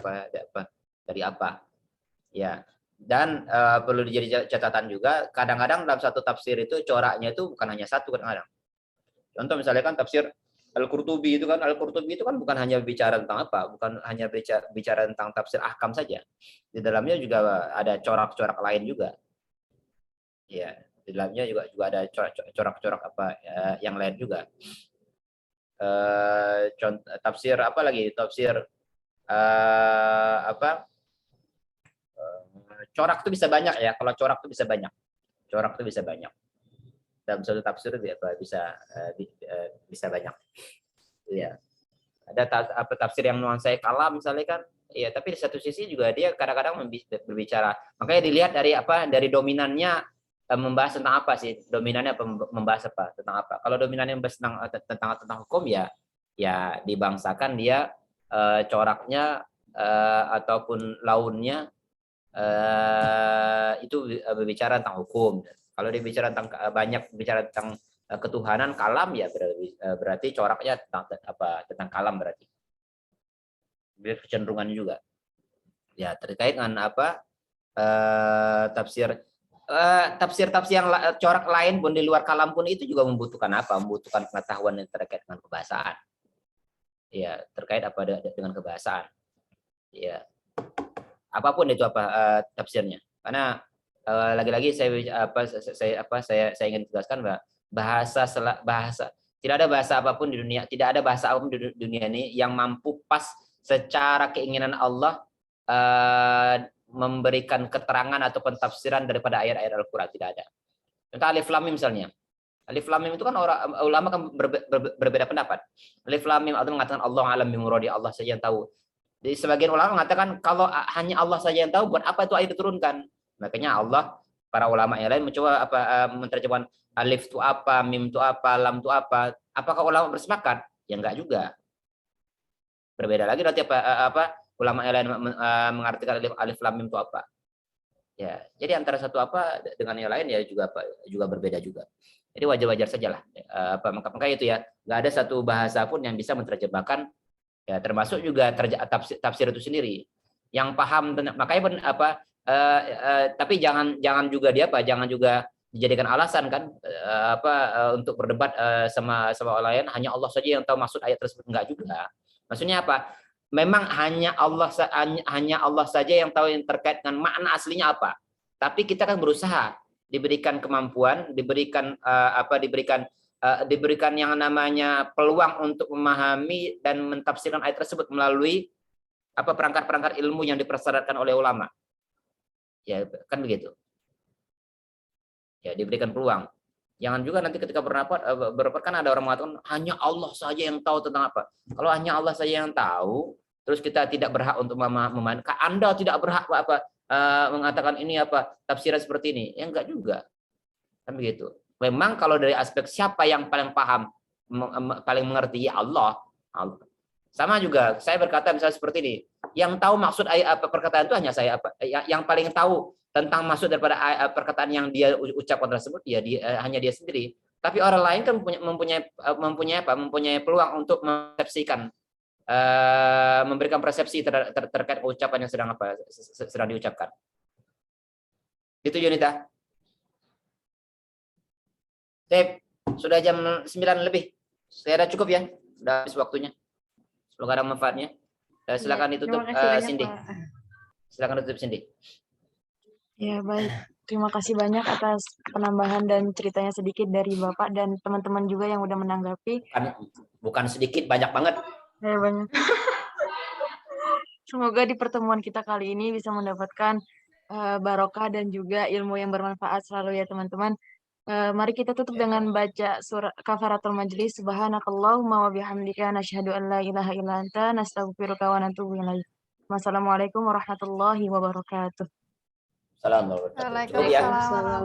dari apa? Ya. Dan perlu dijadi catatan juga, kadang-kadang dalam satu tafsir itu coraknya itu bukan hanya satu kadang-kadang. Contoh misalnya kan tafsir Al-Qurtubi itu kan, bukan hanya bicara tentang apa, bukan hanya bicara tentang tafsir ahkam saja. Di dalamnya juga ada corak-corak lain juga. Ya, di dalamnya juga ada corak-corak apa yang lain juga. Contoh tafsir apa lagi? Tafsir corak itu bisa banyak ya. Kalau corak itu bisa banyak. Corak itu bisa banyak. Dalam satu tafsir bisa banyak. Ya. Ada tafsir yang nuansanya kalam misalnya kan. Ya, tapi di satu sisi juga dia kadang-kadang berbicara. Makanya dilihat dari dominannya membahas tentang apa sih? Dominannya membahas apa? Tentang apa? Kalau dominannya membahas tentang hukum ya dibangsakan dia coraknya ataupun launnya itu berbicara tentang hukum. Kalau dia bicara tentang banyak bicara tentang ketuhanan kalam ya berarti coraknya tentang kalam berarti. Biar kecenderungan juga. Ya terkait dengan apa tafsir yang corak lain pun di luar kalam pun itu juga membutuhkan apa? Membutuhkan pengetahuan yang terkait dengan kebahasaan. Ya terkait dengan kebahasaan. Ya. Apapun itu tafsirnya, karena lagi-lagi saya ingin tegaskan bahwa bahasa tidak ada bahasa apapun di dunia, tidak ada bahasa apapun di dunia ini yang mampu pas secara keinginan Allah memberikan keterangan atau pentafsiran daripada ayat-ayat Al-Quran, tidak ada. Contoh Alif Lam Mim misalnya. Alif Lam Mim itu kan ulama kan berbeda pendapat. Alif Lam Mim atau mengatakan Allah alam bi muradi, Allah saja yang tahu. Jadi sebagian ulama mengatakan kalau hanya Allah saja yang tahu, buat apa itu ayat diturunkan? Makanya Allah, para ulama yang lain mencoba menerjemahkan alif itu apa, mim itu apa, lam itu apa. Apakah ulama bersepakat? Ya enggak juga. Berbeda lagi nanti ulama yang lain mengartikan alif lam mim itu apa. Ya, jadi antara satu apa dengan yang lain ya juga berbeda juga. Jadi wajar-wajar sajalah. Maka itu ya, enggak ada satu bahasa pun yang bisa menerjemahkan. Ya, termasuk juga tafsir itu sendiri. Yang paham makanya tapi jangan juga jangan juga dijadikan alasan kan untuk berdebat sama orang lain, hanya Allah saja yang tahu maksud ayat tersebut. Enggak juga. Maksudnya apa? Memang hanya Allah saja yang tahu yang terkait dengan makna aslinya apa. Tapi kita kan berusaha diberikan kemampuan, diberikan yang namanya peluang untuk memahami dan mentafsirkan ayat tersebut melalui perangkat-perangkat ilmu yang dipersyaratkan oleh ulama. Ya, kan begitu. Ya, diberikan peluang. Jangan juga nanti ketika berpendapat kan ada orang mengatakan hanya Allah saja yang tahu tentang apa. Kalau hanya Allah saja yang tahu, terus kita tidak berhak untuk memahami. Anda tidak berhak mengatakan ini tafsiran seperti ini. Ya enggak juga. Kan begitu. Memang kalau dari aspek siapa yang paling paham, paling mengerti, ya Allah. Sama juga, saya berkata misalnya seperti ini, yang tahu maksud perkataan itu hanya saya. Yang paling tahu tentang maksud daripada perkataan yang dia ucapkan tersebut, ya hanya dia sendiri. Tapi orang lain kan mempunyai peluang untuk mempersepsikan, memberikan persepsi terkait ucapan yang sedang diucapkan. Itu Yunita. Sudah jam 9 lebih. Saya ada cukup ya. Sudah habis waktunya. Semoga ada manfaatnya. Silakan ditutup Cindy. Silakan tutup Cindy. Ya, baik. Terima kasih banyak atas penambahan dan ceritanya sedikit dari Bapak dan teman-teman juga yang udah menanggapi. Bukan sedikit, banyak banget. Ya, banyak. Semoga di pertemuan kita kali ini bisa mendapatkan barokah dan juga ilmu yang bermanfaat selalu ya teman-teman. Mari kita tutup dengan baca surah kafaratul majlis. Subhanakallahumma wa bihamdika nasyhadu an la ilaha illa anta nastaghfiruka wa natubu ilaik. Wassalamualaikum warahmatullahi wabarakatuh. Assalamualaikum warahmatullahi wabarakatuh.